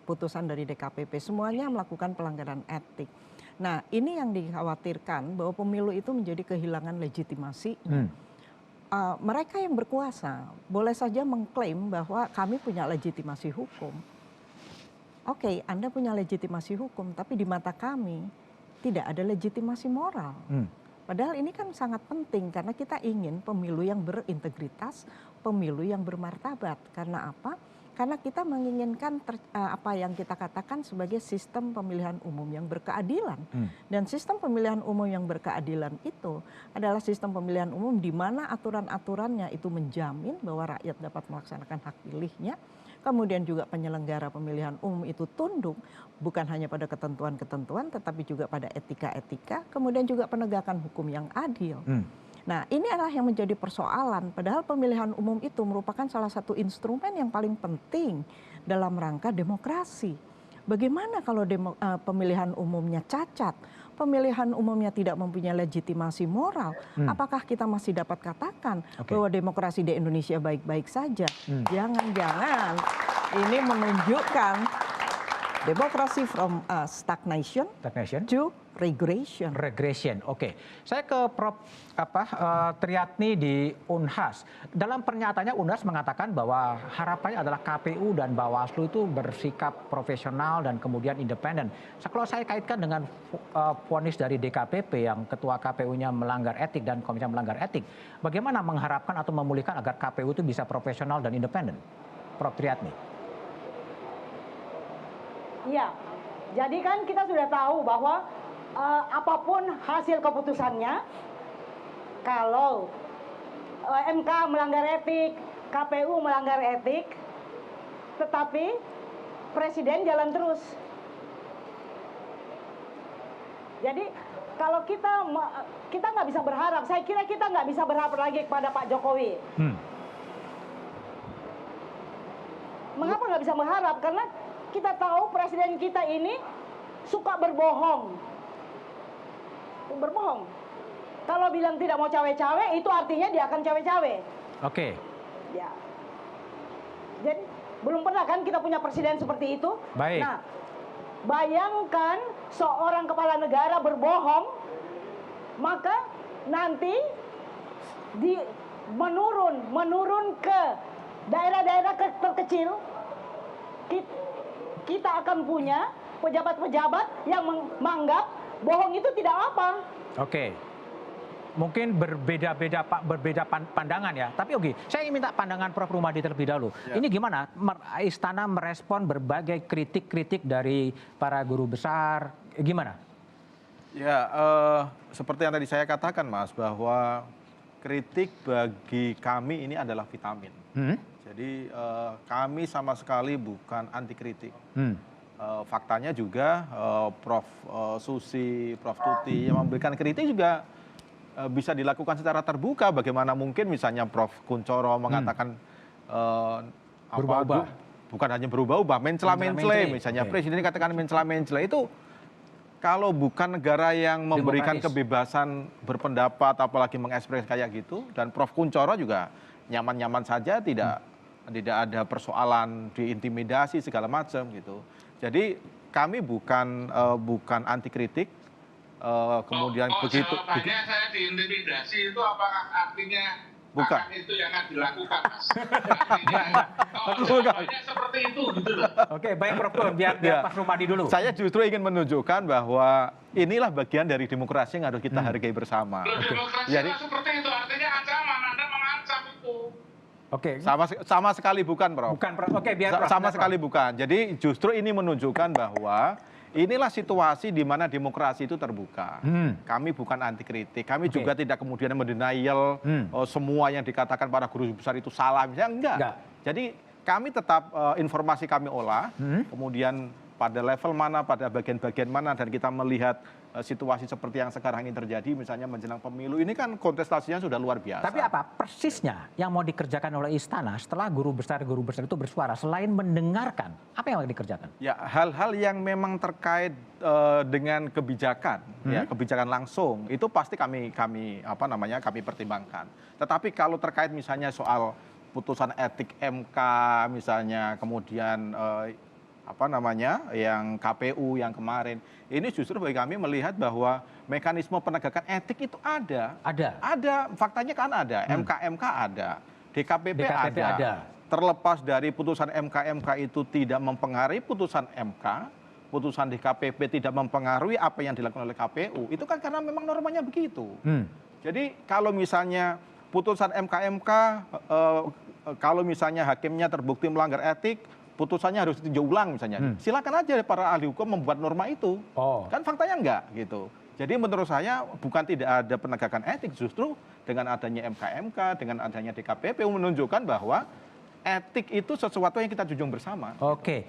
putusan dari DKPP. Semuanya melakukan pelanggaran etik. Nah, ini yang dikhawatirkan bahwa pemilu itu menjadi kehilangan legitimasi. Mereka yang berkuasa boleh saja mengklaim bahwa kami punya legitimasi hukum. Oke, Anda punya legitimasi hukum, tapi di mata kami tidak ada legitimasi moral. Padahal ini kan sangat penting karena kita ingin pemilu yang berintegritas, pemilu yang bermartabat. Karena apa? Karena kita menginginkan apa yang kita katakan sebagai sistem pemilihan umum yang berkeadilan. Dan sistem pemilihan umum yang berkeadilan itu adalah sistem pemilihan umum di mana aturan-aturannya itu menjamin bahwa rakyat dapat melaksanakan hak pilihnya. Kemudian juga penyelenggara pemilihan umum itu tunduk bukan hanya pada ketentuan-ketentuan tetapi juga pada etika-etika. Kemudian juga penegakan hukum yang adil. Nah, ini adalah yang menjadi persoalan. Padahal pemilihan umum itu merupakan salah satu instrumen yang paling penting dalam rangka demokrasi. Bagaimana kalau pemilihan umumnya cacat, pemilihan umumnya tidak mempunyai legitimasi moral, apakah kita masih dapat katakan bahwa demokrasi di Indonesia baik-baik saja? Jangan-jangan ini menunjukkan Demokrasi from stagnation to regression. Regression, oke. Saya ke Prof. Triatni di Unhas. Dalam pernyataannya Unhas mengatakan bahwa harapannya adalah KPU dan Bawaslu itu bersikap profesional dan kemudian independen. Kalau saya kaitkan dengan vonis dari DKPP yang ketua KPU-nya melanggar etik dan komisi melanggar etik, bagaimana mengharapkan atau memulihkan agar KPU itu bisa profesional dan independen? Prof. Triatni. Iya, jadi kan kita sudah tahu bahwa apapun hasil keputusannya, kalau MK melanggar etik, KPU melanggar etik, tetapi Presiden jalan terus. Jadi kalau kita nggak bisa berharap, saya kira kita nggak bisa berharap lagi kepada Pak Jokowi. Mengapa nggak bisa berharap? Karena kita tahu presiden kita ini suka berbohong. Berbohong. Kalau bilang tidak mau cawe-cawe, itu artinya dia akan cawe-cawe. Oke. Ya. Jadi belum pernah kan kita punya presiden seperti itu. Baik. Nah, bayangkan seorang kepala negara berbohong, maka nanti menurun ke daerah-daerah terkecil. Kita akan punya pejabat-pejabat yang menganggap bohong itu tidak apa. Oke. Mungkin berbeda pandangan ya. Tapi oke, saya ingin minta pandangan Prof. Rumadi terlebih dahulu. Ya. Ini gimana Istana merespon berbagai kritik-kritik dari para guru besar? Gimana? Ya, seperti yang tadi saya katakan Mas, bahwa kritik bagi kami ini adalah vitamin. Jadi kami sama sekali bukan anti kritik. Faktanya juga Prof. Susi, Prof. Tuti yang memberikan kritik juga bisa dilakukan secara terbuka. Bagaimana mungkin misalnya Prof. Kuncoro mengatakan berubah-ubah. Bukan hanya berubah-ubah, mencela-mencela. Misalnya Presiden katakan mencela-mencela, itu kalau bukan negara yang memberikan kebebasan berpendapat, apalagi mengekspresi kayak gitu, dan Prof. Kuncoro juga nyaman-nyaman saja, tidak ada persoalan diintimidasi segala macam gitu. Jadi kami bukan anti kritik. Kemudian begitu. Jawabannya saya diintimidasi itu apakah artinya bukan itu yang akan dilakukan, Mas? Jawabannya seperti itu gitu loh. Oke, baik Prof. Biar Pak Rumadi dulu. Saya justru ingin menunjukkan bahwa inilah bagian dari demokrasi yang harus kita hargai bersama. Demokrasi Jadi, seperti itu artinya ancaman, Anda mengancam itu. Oke. Sama sekali bukan, Prof. Bukan, Prof. Oke, biar Prof. Sama sekali bukan. Jadi justru ini menunjukkan bahwa inilah situasi di mana demokrasi itu terbuka. Kami bukan anti kritik. Kami juga tidak kemudian mendenial semua yang dikatakan para guru besar itu salah. Misalnya enggak. Jadi kami tetap informasi kami olah, kemudian pada level mana, pada bagian-bagian mana, dan kita melihat situasi seperti yang sekarang ini terjadi, misalnya menjelang pemilu, ini kan kontestasinya sudah luar biasa. Tapi apa persisnya yang mau dikerjakan oleh Istana setelah guru besar itu bersuara, selain mendengarkan, apa yang mau dikerjakan? Ya, hal-hal yang memang terkait dengan kebijakan, ya, kebijakan langsung, itu pasti kami pertimbangkan. Tetapi kalau terkait misalnya soal putusan etik MK misalnya, kemudian yang KPU yang kemarin, ini justru bagi kami melihat bahwa mekanisme penegakan etik itu ada, faktanya kan ada, MK ada, DKPP ada. Terlepas dari putusan MK itu tidak mempengaruhi putusan MK, putusan DKPP tidak mempengaruhi apa yang dilakukan oleh KPU, itu kan karena memang normanya begitu. Jadi kalau misalnya putusan MK kalau misalnya hakimnya terbukti melanggar etik, putusannya harus ditinjau ulang misalnya. Silakan aja para ahli hukum membuat norma itu. Kan faktanya enggak gitu. Jadi menurut saya bukan tidak ada penegakan etik, justru dengan adanya MK, dengan adanya DKPP menunjukkan bahwa etik itu sesuatu yang kita junjung bersama. Oke.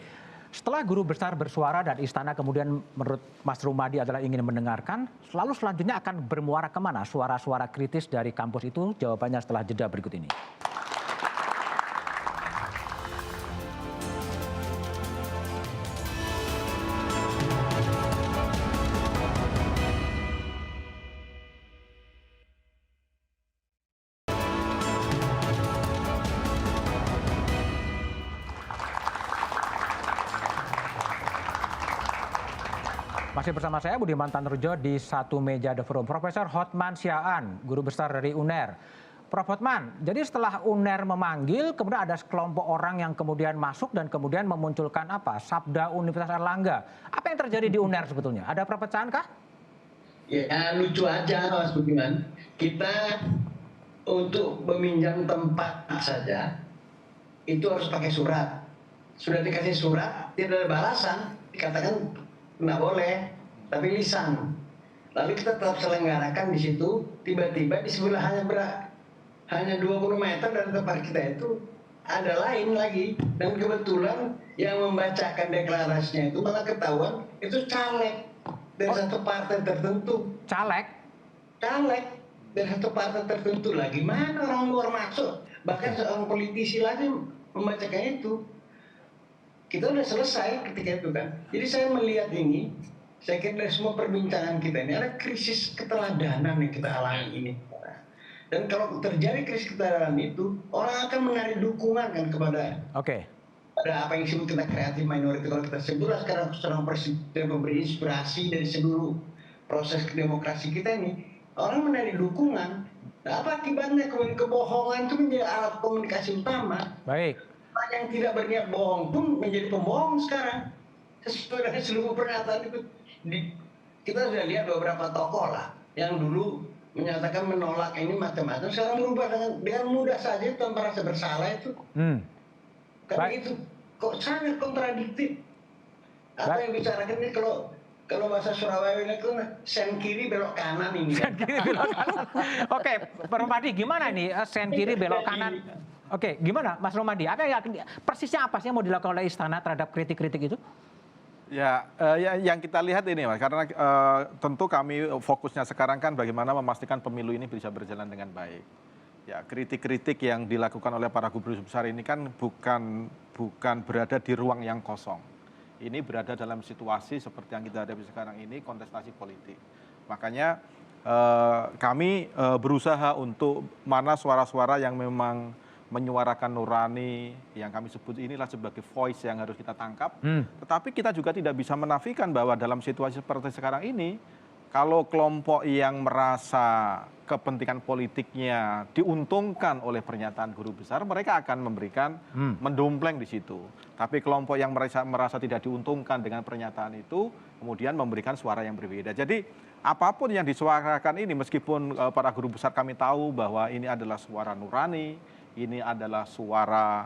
Setelah guru besar bersuara dan Istana kemudian menurut Mas Rumadi adalah ingin mendengarkan, lalu selanjutnya akan bermuara kemana suara-suara kritis dari kampus itu? Jawabannya setelah jeda berikut ini. Masih bersama saya Budiman Tanrujo di satu meja The Forum. Profesor Hotman Siaan, guru besar dari UNER. Prof. Hotman, jadi setelah UNER memanggil, kemudian ada sekelompok orang yang kemudian masuk dan kemudian memunculkan apa? Sabda Universitas Airlangga. Apa yang terjadi di UNER sebetulnya? Ada perpecahan kah? Ya lucu aja Mas Budiman. Kita untuk meminjam tempat saja itu harus pakai surat. Sudah dikasih surat, tidak ada balasan, dikatakan nggak boleh, tapi lisan. Lalu kita tetap selenggarakan di situ, tiba-tiba di sebelah hanya 20 meter dari tempat kita itu ada lain lagi. Dan kebetulan yang membacakan deklarasinya itu malah ketahuan itu caleg dari satu partai tertentu. Caleg? Caleg dari satu partai tertentu lah. Gimana orang luar masuk? Bahkan seorang politisi lagi membacakan itu. Kita udah selesai ketika itu kan. Jadi saya melihat ini, saya kira dari semua perbincangan kita ini ada krisis keteladanan yang kita alami ini. Dan kalau terjadi krisis keteladanan itu, orang akan menarik dukungan kan kepada pada apa yang disebut kita kreatif minority. Kalau kita sebutlah sekarang presiden memberi inspirasi dari seluruh proses demokrasi kita ini, orang menarik dukungan. Nah, apa akibatnya? Kebohongan itu menjadi alat komunikasi utama. Baik. Orang yang tidak berniat bohong pun menjadi pembohong sekarang. Sesuai dengan seluruh pernyataan itu. Kita sudah lihat beberapa tokoh lah yang dulu menyatakan menolak ini macam-macam, sekarang berubah dengan mudah saja tanpa rasa bersalah itu. Karena itu kok sangat kontradiktif. Apa yang bicarakan ini kalau bahasa Surabaya itu sen kiri belok kanan ini. Sen kiri belok kanan. Oke, Pak Romadi, gimana ini sen kiri belok kanan? Oke, gimana Mas Romadi? Apa yang persisnya apa sih yang mau dilakukan oleh istana terhadap kritik-kritik itu? Ya, yang kita lihat ini Mas, karena tentu kami fokusnya sekarang kan bagaimana memastikan pemilu ini bisa berjalan dengan baik. Ya, kritik-kritik yang dilakukan oleh para gubernur besar ini kan bukan berada di ruang yang kosong. Ini berada dalam situasi seperti yang kita hadapi sekarang ini, kontestasi politik. Makanya kami berusaha untuk mana suara-suara yang memang menyuarakan nurani, yang kami sebut inilah sebagai voice yang harus kita tangkap. Tetapi kita juga tidak bisa menafikan bahwa dalam situasi seperti sekarang ini, kalau kelompok yang merasa kepentingan politiknya diuntungkan oleh pernyataan guru besar, mereka akan memberikan mendompleng di situ. Tapi kelompok yang merasa tidak diuntungkan dengan pernyataan itu, kemudian memberikan suara yang berbeda. Jadi apapun yang disuarakan ini, meskipun para guru besar kami tahu bahwa ini adalah suara nurani, ini adalah suara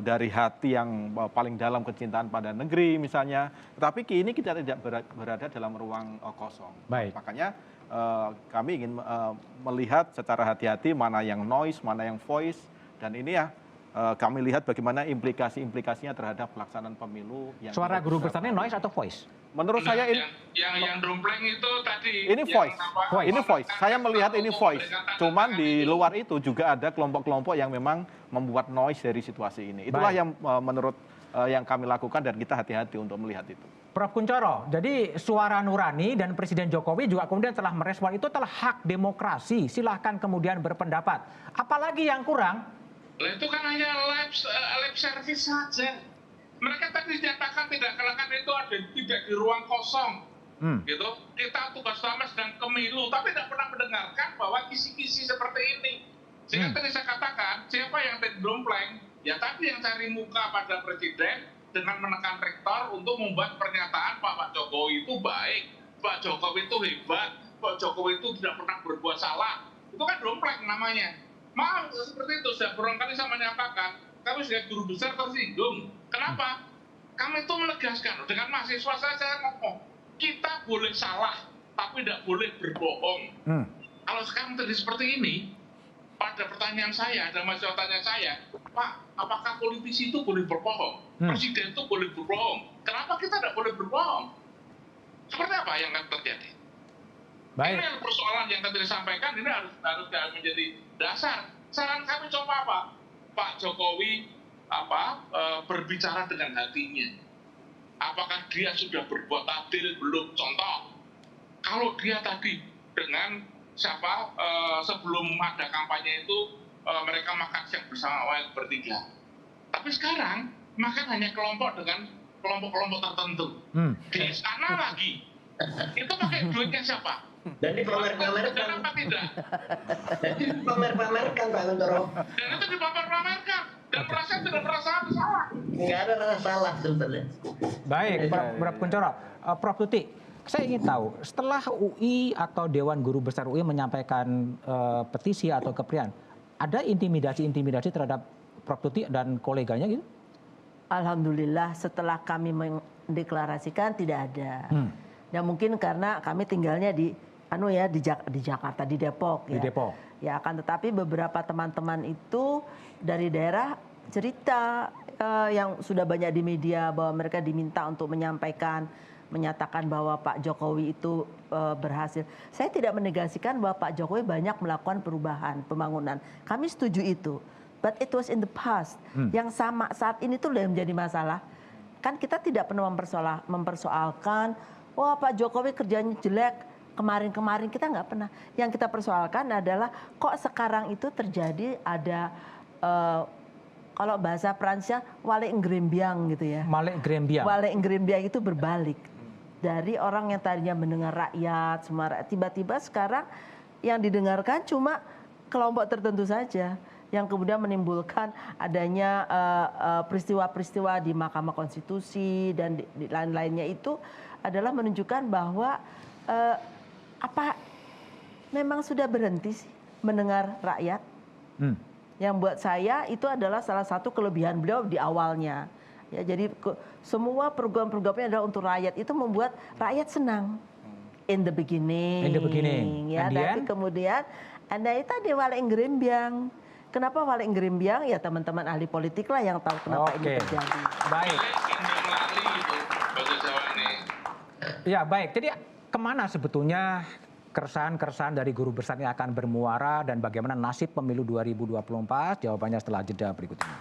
dari hati yang paling dalam kecintaan pada negeri misalnya. Tetapi kini kita tidak berada dalam ruang kosong. Baik. Makanya kami ingin melihat secara hati-hati mana yang noise, mana yang voice. Dan ini ya kami lihat bagaimana implikasinya terhadap pelaksanaan pemilu. Suara guru besarnya noise atau voice? Menurut saya ini yang dompleng itu tadi ini voice. Ini voice. Saya melihat ini voice. Cuman di luar itu juga ada kelompok-kelompok yang memang membuat noise dari situasi ini. Itulah yang menurut yang kami lakukan dan kita hati-hati untuk melihat itu. Prof. Kuncoro, jadi suara nurani dan Presiden Jokowi juga kemudian telah merespon itu adalah hak demokrasi. Silahkan kemudian berpendapat. Apalagi yang kurang? Itu kan hanya lip service saja. Mereka tadi dinyatakan tidak kalangan itu tidak di ruang kosong, gitu. Kita tugas utama sedang pemilu, tapi tidak pernah mendengarkan bahwa kisi-kisi seperti ini. Sehingga tadi saya katakan, siapa yang dompleng? Ya tadi yang cari muka pada presiden dengan menekan rektor untuk membuat pernyataan Pak Jokowi itu baik, Pak Jokowi itu hebat, Pak Jokowi itu tidak pernah berbuat salah. Itu kan dompleng namanya. Maaf seperti itu, saya berulang kali saya menyatakan, kami sebagai guru besar tersinggung. Kenapa? Kami itu menegaskan, dengan mahasiswa saya ngomong, kita boleh salah, tapi tidak boleh berbohong. Kalau sekarang terjadi seperti ini, pada pertanyaan saya, ada mahasiswa tanya saya, Pak, apakah politisi itu boleh berbohong? Presiden itu boleh berbohong? Kenapa kita tidak boleh berbohong? Seperti apa yang akan terjadi? Baik. Ini persoalan yang tadi disampaikan, ini harus menjadi dasar. Saran kami coba apa? Pak Jokowi berbicara dengan hatinya. Apakah dia sudah berbuat adil belum? Contoh, kalau dia tadi dengan sebelum ada kampanye itu mereka makan siang bersama bertiga. Tapi sekarang makan hanya kelompok dengan kelompok-kelompok tertentu. Di sana lagi Itu pakai duitnya siapa? Dan dipamer-pamerkan. Kenapa tidak? Dan itu dipamer-pamerkan Pak Kuntoro. Dan itu dipamer-pamerkan. Dan merasa tidak merasa salah. Nggak ada rasa salah sebetulnya. Baik, Prof. Kuncoro. Prof. Tuti, saya ingin tahu, setelah UI atau Dewan Guru Besar UI menyampaikan petisi atau keprian, ada intimidasi terhadap Prof. Tuti dan koleganya gitu? Alhamdulillah setelah kami mendeklarasikan tidak ada. Ya mungkin karena kami tinggalnya di Jakarta, di Depok ya. Di Depok. Ya akan tetapi beberapa teman-teman itu dari daerah cerita yang sudah banyak di media bahwa mereka diminta untuk menyatakan bahwa Pak Jokowi itu berhasil. Saya tidak menegasikan bahwa Pak Jokowi banyak melakukan perubahan, pembangunan. Kami setuju itu. But it was in the past. Yang sama saat ini tuh yang menjadi masalah. Kan kita tidak pernah mempersoalkan, wah Pak Jokowi kerjanya jelek, kemarin-kemarin kita nggak pernah. Yang kita persoalkan adalah kok sekarang itu terjadi ada, kalau bahasa Prancisnya, wale nggrembiang gitu ya. Wale nggrembiang. Wale nggrembiang itu berbalik. Dari orang yang tadinya mendengar rakyat, tiba-tiba sekarang yang didengarkan cuma kelompok tertentu saja. Yang kemudian menimbulkan adanya peristiwa-peristiwa di Mahkamah Konstitusi dan di lain-lainnya itu adalah menunjukkan bahwa apa memang sudah berhenti sih mendengar rakyat. Yang buat saya itu adalah salah satu kelebihan beliau di awalnya. Ya, jadi semua program-programnya adalah untuk rakyat, itu membuat rakyat senang. In the beginning. Ya, tapi kemudian Anda itu ada wale nggrembiang. Kenapa wale nggrembiang? Ya teman-teman ahli politik lah yang tahu kenapa ini terjadi. Baik. Ya baik, jadi kemana sebetulnya keresahan-keresahan dari guru besar ini akan bermuara dan bagaimana nasib pemilu 2024? Jawabannya setelah jeda berikut ini.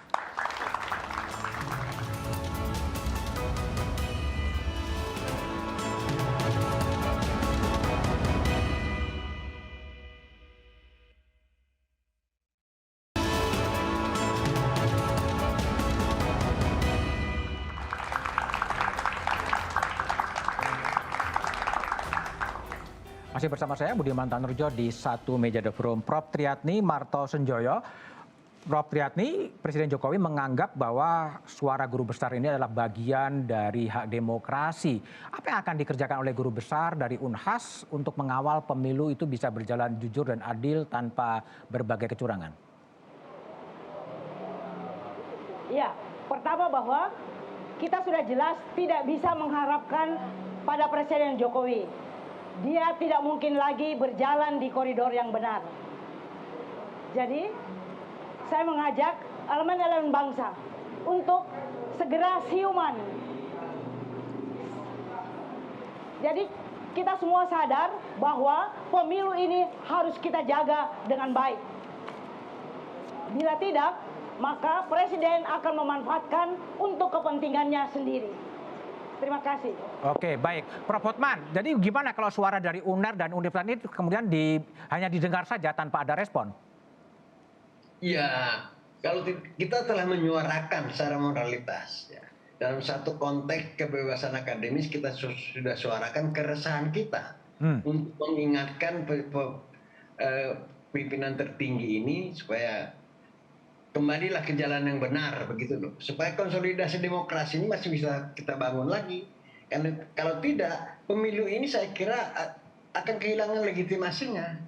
Masih bersama saya Budiman Tanurjo di satu meja The Forum. Prof. Triatni Marto Senjoyo. Prof. Triatni, Presiden Jokowi menganggap bahwa suara guru besar ini adalah bagian dari hak demokrasi. Apa yang akan dikerjakan oleh guru besar dari Unhas untuk mengawal pemilu itu bisa berjalan jujur dan adil tanpa berbagai kecurangan? Ya, pertama bahwa kita sudah jelas tidak bisa mengharapkan pada Presiden Jokowi. Dia tidak mungkin lagi berjalan di koridor yang benar. Jadi, saya mengajak elemen-elemen bangsa untuk segera siuman. Jadi, kita semua sadar bahwa pemilu ini harus kita jaga dengan baik. Bila tidak, maka Presiden akan memanfaatkan untuk kepentingannya sendiri. Terima kasih. Oke, baik. Prof. Hotman, jadi gimana kalau suara dari UNER dan Universitas ini kemudian hanya didengar saja tanpa ada respon? Ya, kalau kita telah menyuarakan secara moralitas, ya, dalam satu konteks kebebasan akademis kita sudah suarakan keresahan kita untuk mengingatkan pimpinan tertinggi ini supaya kembalilah ke jalan yang benar, begitu loh. Supaya konsolidasi demokrasi ini masih bisa kita bangun lagi. Karena kalau tidak, pemilu ini saya kira akan kehilangan legitimasinya.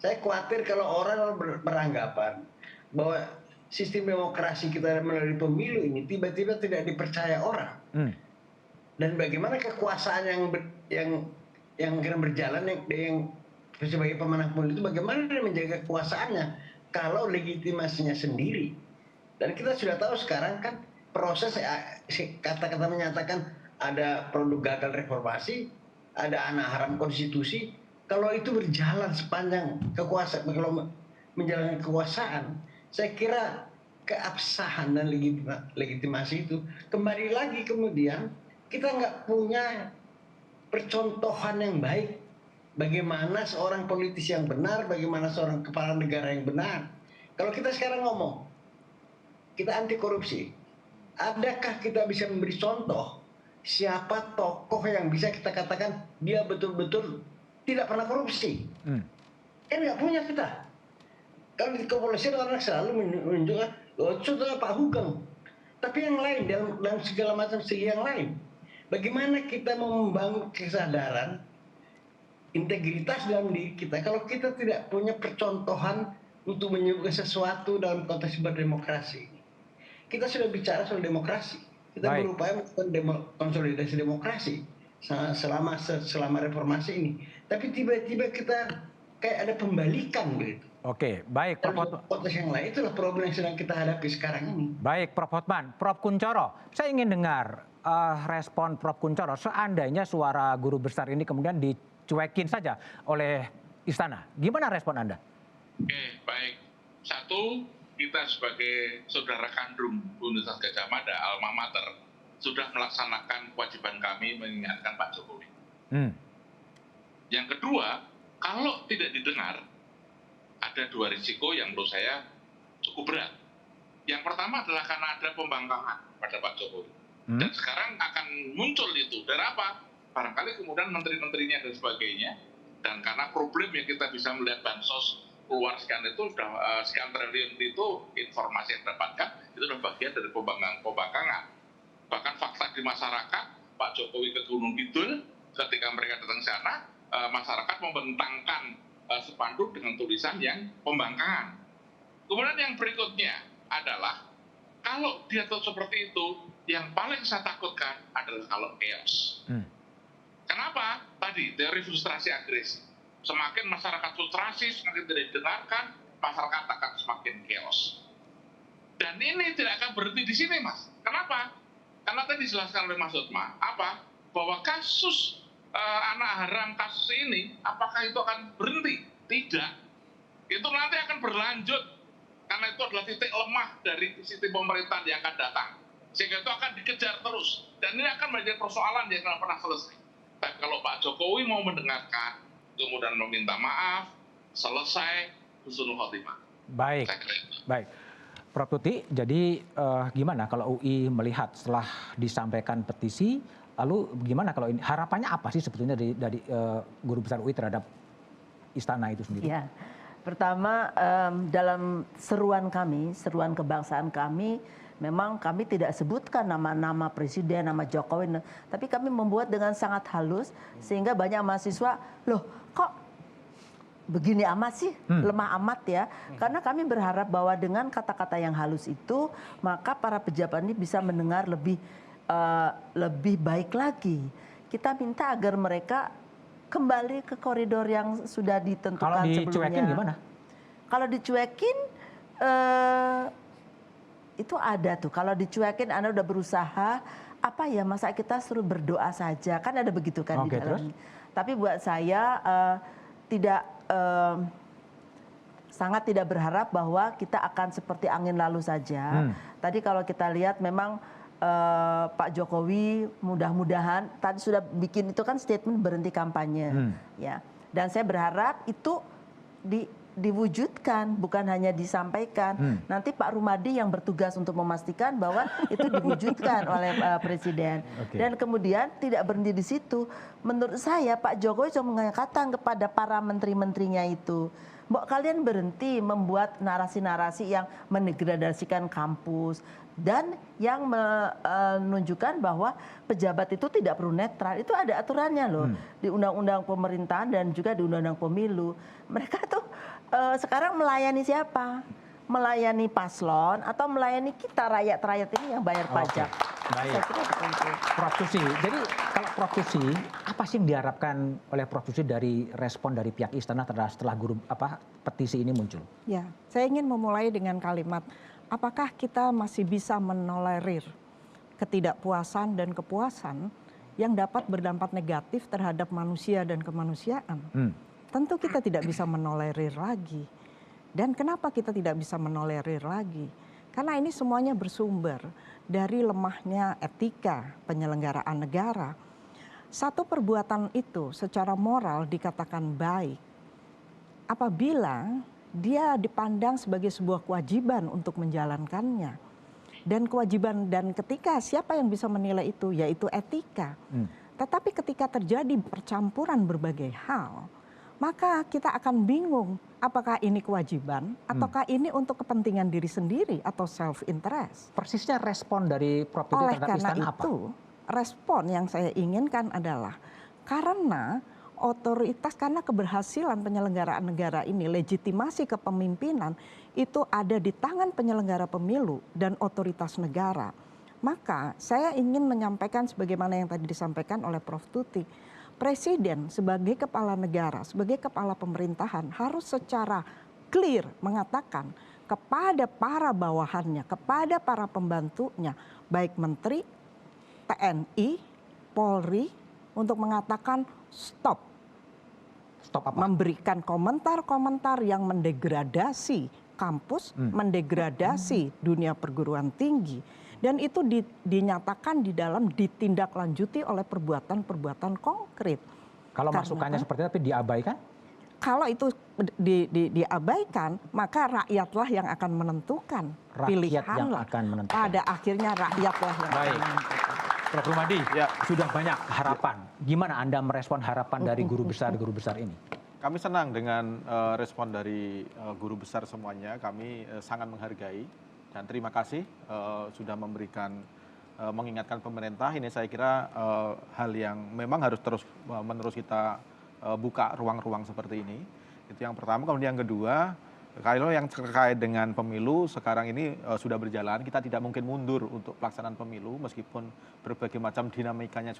Saya khawatir kalau orang beranggapan bahwa sistem demokrasi kita melalui pemilu ini tiba-tiba tidak dipercaya orang. Dan bagaimana kekuasaan yang kira berjalan yang sebagai pemenang pemilu itu bagaimana dia menjaga kekuasaannya kalau legitimasinya sendiri. Dan kita sudah tahu sekarang kan proses kata-kata menyatakan ada produk gagal reformasi, ada anak haram konstitusi. Kalau itu berjalan sepanjang kekuasaan, kalau menjalankan kekuasaan, saya kira keabsahan dan legitimasi itu kembali lagi kemudian kita nggak punya percontohan yang baik. Bagaimana seorang politisi yang benar, bagaimana seorang kepala negara yang benar. Kalau kita sekarang ngomong, kita anti korupsi, adakah kita bisa memberi contoh siapa tokoh yang bisa kita katakan dia betul-betul tidak pernah korupsi. Kan nggak punya kita. Kalau di kepolisian orang selalu menunjukkan, oh saudara Pak Hugeng. Tapi yang lain, dalam segala macam segi yang lain. Bagaimana kita membangun kesadaran, integritas dalam diri kita, kalau kita tidak punya percontohan untuk menyebutkan sesuatu dalam konteks berdemokrasi. Kita sudah bicara soal demokrasi. Kita berupaya melakukan konsolidasi demokrasi selama reformasi ini. Tapi tiba-tiba kita kayak ada pembalikan begitu. Oke, baik Prof. Konteks yang lain itulah problem yang sedang kita hadapi sekarang ini. Baik Prof. Hotman, Prof. Kuncoro, saya ingin dengar respon Prof. Kuncoro seandainya suara guru besar ini kemudian dicuekin saja oleh istana. Gimana respon Anda? Oke, baik. Satu, kita sebagai saudara kandung Universitas Gadjah Mada, alma mater, sudah melaksanakan kewajiban kami mengingatkan Pak Jokowi. Yang kedua, kalau tidak didengar, ada dua risiko yang menurut saya cukup berat. Yang pertama adalah karena ada pembangkangan pada Pak Jokowi. Dan sekarang akan muncul itu. Dari apa? Barangkali kemudian menteri-menterinya dan sebagainya. Dan karena problem yang kita bisa melihat bansos keluar sekian itu, sudah sekian triliun itu informasi yang didapatkan, itu sudah bagian dari pembangkangan. Bahkan fakta di masyarakat, Pak Jokowi ke Gunung Kidul, ketika mereka datang ke sana, masyarakat membentangkan spanduk dengan tulisan yang pembangkangan. Kemudian yang berikutnya adalah kalau dia tuh seperti itu, yang paling saya takutkan adalah kalau chaos. Kenapa? Tadi dari frustrasi agresi. Semakin masyarakat frustrasi, semakin tidak didengarkan, masyarakat akan semakin chaos. Dan ini tidak akan berhenti di sini, Mas. Kenapa? Karena tadi dijelaskan oleh Mas Hotma, bahwa kasus anak haram kasus ini, apakah itu akan berhenti? Tidak. Itu nanti akan berlanjut. Karena itu adalah titik lemah dari sistem pemerintahan yang akan datang. Sehingga itu akan dikejar terus. Dan ini akan menjadi persoalan yang tidak pernah selesai. Tapi kalau Pak Jokowi mau mendengarkan, kemudian meminta maaf, selesai, husnul khotimah. Baik, baik. Prof. Tuti, jadi gimana kalau UI melihat setelah disampaikan petisi, lalu gimana kalau ini harapannya apa sih sebetulnya dari guru besar UI terhadap istana itu sendiri? Ya, pertama dalam seruan kami, seruan kebangsaan kami, memang kami tidak sebutkan nama-nama presiden, nama Jokowi, tapi kami membuat dengan sangat halus sehingga banyak mahasiswa, loh kok begini amat sih, lemah amat ya. Karena kami berharap bahwa dengan kata-kata yang halus itu, maka para pejabat ini bisa mendengar lebih baik lagi. Kita minta agar mereka kembali ke koridor yang sudah ditentukan sebelumnya. Kalau dicuekin gimana? Kalau dicuekin, itu ada tuh. Kalau dicuekin, Anda udah berusaha, apa ya, masa kita suruh berdoa saja. Kan ada begitu kan di dalam. Tapi buat saya sangat tidak berharap bahwa kita akan seperti angin lalu saja. Tadi kalau kita lihat memang Pak Jokowi mudah-mudahan tadi sudah bikin itu kan statement berhenti kampanye, ya. Dan saya berharap itu diwujudkan, bukan hanya disampaikan. Nanti Pak Rumadi yang bertugas untuk memastikan bahwa itu diwujudkan oleh Presiden. Dan kemudian tidak berhenti di situ. Menurut saya Pak Jokowi cuma mengatakan kepada para menteri-menterinya itu, mbok kalian berhenti membuat narasi-narasi yang mendegradasikan kampus dan yang menunjukkan bahwa pejabat itu tidak perlu netral. Itu ada aturannya loh di Undang-Undang Pemerintahan dan juga di Undang-Undang Pemilu. Mereka tuh sekarang melayani siapa? Melayani paslon atau melayani kita rakyat-rakyat ini yang bayar pajak. Baik. Prof. Susi, jadi kalau Prof. Susi, apa sih yang diharapkan oleh Prof. Susi dari respon dari pihak istana setelah petisi ini muncul? Ya, saya ingin memulai dengan kalimat, apakah kita masih bisa menolerir ketidakpuasan dan kepuasan yang dapat berdampak negatif terhadap manusia dan kemanusiaan? Tentu kita tidak bisa menolerir lagi. Dan kenapa kita tidak bisa menolerir lagi? Karena ini semuanya bersumber dari lemahnya etika penyelenggaraan negara. Satu perbuatan itu secara moral dikatakan baik apabila dia dipandang sebagai sebuah kewajiban untuk menjalankannya. Dan kewajiban dan ketika siapa yang bisa menilai itu, yaitu etika. Tetapi ketika terjadi percampuran berbagai hal, maka kita akan bingung apakah ini kewajiban ataukah ini untuk kepentingan diri sendiri atau self interest. Persisnya respon dari Prof. Tuti Oleh terhadap karena istana itu, respon yang saya inginkan adalah karena otoritas, karena keberhasilan penyelenggaraan negara ini, legitimasi kepemimpinan itu ada di tangan penyelenggara pemilu dan otoritas negara. Maka saya ingin menyampaikan sebagaimana yang tadi disampaikan oleh Prof. Tuti, Presiden sebagai kepala negara, sebagai kepala pemerintahan harus secara clear mengatakan kepada para bawahannya, kepada para pembantunya, baik Menteri, TNI, Polri, untuk mengatakan stop. Stop apa? Memberikan komentar-komentar yang mendegradasi kampus, mendegradasi dunia perguruan tinggi. Dan itu dinyatakan di dalam ditindaklanjuti oleh perbuatan-perbuatan konkret. Kalau masukannya seperti itu tapi diabaikan? Kalau itu diabaikan, maka rakyatlah yang akan menentukan pilihan. Yang akan menentukan. Pada akhirnya rakyatlah yang akan menentukan. Prof. Rumadi, sudah banyak harapan. Gimana Anda merespon harapan dari guru besar ini? Kami senang dengan respon dari guru besar semuanya. Kami sangat menghargai dan terima kasih sudah memberikan mengingatkan pemerintah. Ini saya kira hal yang memang harus terus menerus kita buka ruang-ruang seperti ini. Itu yang pertama. Kemudian yang kedua, kalau yang terkait dengan pemilu sekarang ini sudah berjalan, kita tidak mungkin mundur untuk pelaksanaan pemilu meskipun berbagai macam dinamikanya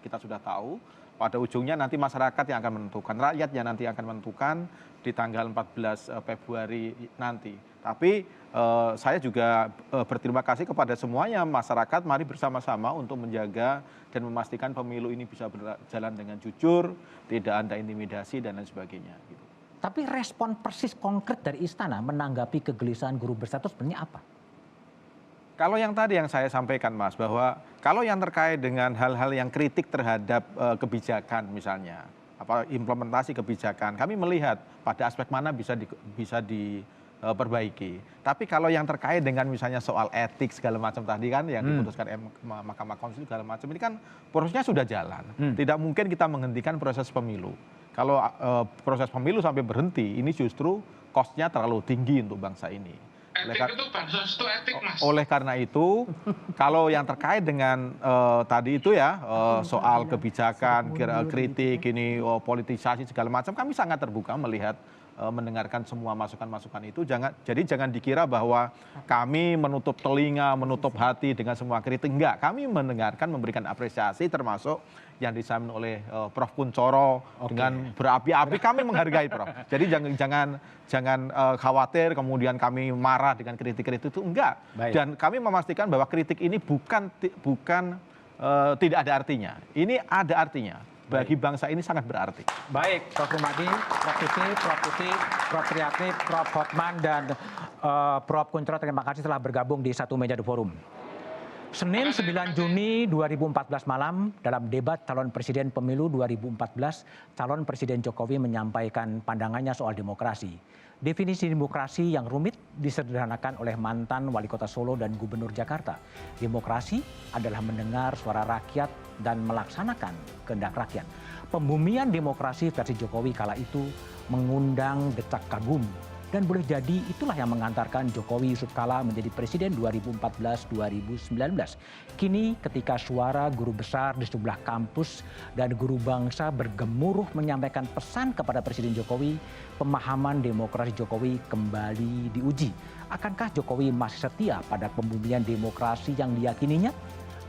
kita sudah tahu. Pada ujungnya nanti masyarakat yang akan menentukan, rakyat yang nanti akan menentukan di tanggal 14 Februari nanti. Tapi saya juga berterima kasih kepada semuanya masyarakat, mari bersama-sama untuk menjaga dan memastikan pemilu ini bisa berjalan dengan jujur, tidak ada intimidasi dan lain sebagainya. Gitu. Tapi respon persis konkret dari istana menanggapi kegelisahan guru besar itu sebenarnya apa? Kalau yang tadi yang saya sampaikan Mas, bahwa kalau yang terkait dengan hal-hal yang kritik terhadap kebijakan misalnya, implementasi kebijakan, kami melihat pada aspek mana bisa diperbaiki. Tapi kalau yang terkait dengan misalnya soal etik segala macam tadi kan yang diputuskan Mahkamah Konstitusi segala macam, ini kan prosesnya sudah jalan. Tidak mungkin kita menghentikan proses pemilu. Kalau proses pemilu sampai berhenti, ini justru cost-nya terlalu tinggi untuk bangsa ini. Etik itu bansos itu etik, Mas. Oleh karena itu, kalau yang terkait dengan tadi itu ya, soal kebijakan, kritik, ini politisasi segala macam, kami sangat terbuka melihat, mendengarkan semua masukan-masukan itu. Jadi jangan dikira bahwa kami menutup telinga, menutup hati dengan semua kritik. Enggak, kami mendengarkan, memberikan apresiasi termasuk yang disampaikan oleh Prof. Kuncoro dengan berapi-api, kami menghargai Prof. Jadi jangan khawatir kemudian kami marah dengan kritik-kritik itu, enggak. Baik. Dan kami memastikan bahwa kritik ini bukan tidak ada artinya. Ini ada artinya. Bagi bangsa ini sangat berarti. Baik, Prof. Rumadi, Prof. Tuti, Prof. Triatmi, Prof. Hotman, dan Prof. Kuncoro, terima kasih telah bergabung di Satu Meja The Forum. Senin 9 Juni 2014 malam, dalam debat calon presiden pemilu 2014, calon Presiden Jokowi menyampaikan pandangannya soal demokrasi. Definisi demokrasi yang rumit disederhanakan oleh mantan Wali Kota Solo dan Gubernur Jakarta. Demokrasi adalah mendengar suara rakyat dan melaksanakan kehendak rakyat. Pembumian demokrasi versi Jokowi kala itu mengundang decak kagum. Dan boleh jadi itulah yang mengantarkan Jokowi Yusuf Kala menjadi presiden 2014-2019. Kini ketika suara guru besar di sejumlah kampus dan guru bangsa bergemuruh menyampaikan pesan kepada Presiden Jokowi, pemahaman demokrasi Jokowi kembali diuji. Akankah Jokowi masih setia pada pembumian demokrasi yang diyakininya?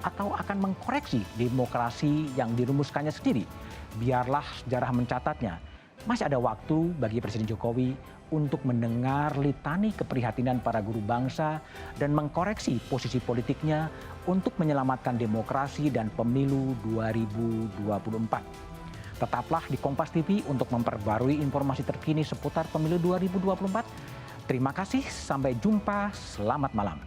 Atau akan mengkoreksi demokrasi yang dirumuskannya sendiri? Biarlah sejarah mencatatnya. Masih ada waktu bagi Presiden Jokowi untuk mendengar litani keprihatinan para guru bangsa dan mengkoreksi posisi politiknya untuk menyelamatkan demokrasi dan pemilu 2024. Tetaplah di Kompas TV untuk memperbarui informasi terkini seputar pemilu 2024. Terima kasih, sampai jumpa, selamat malam.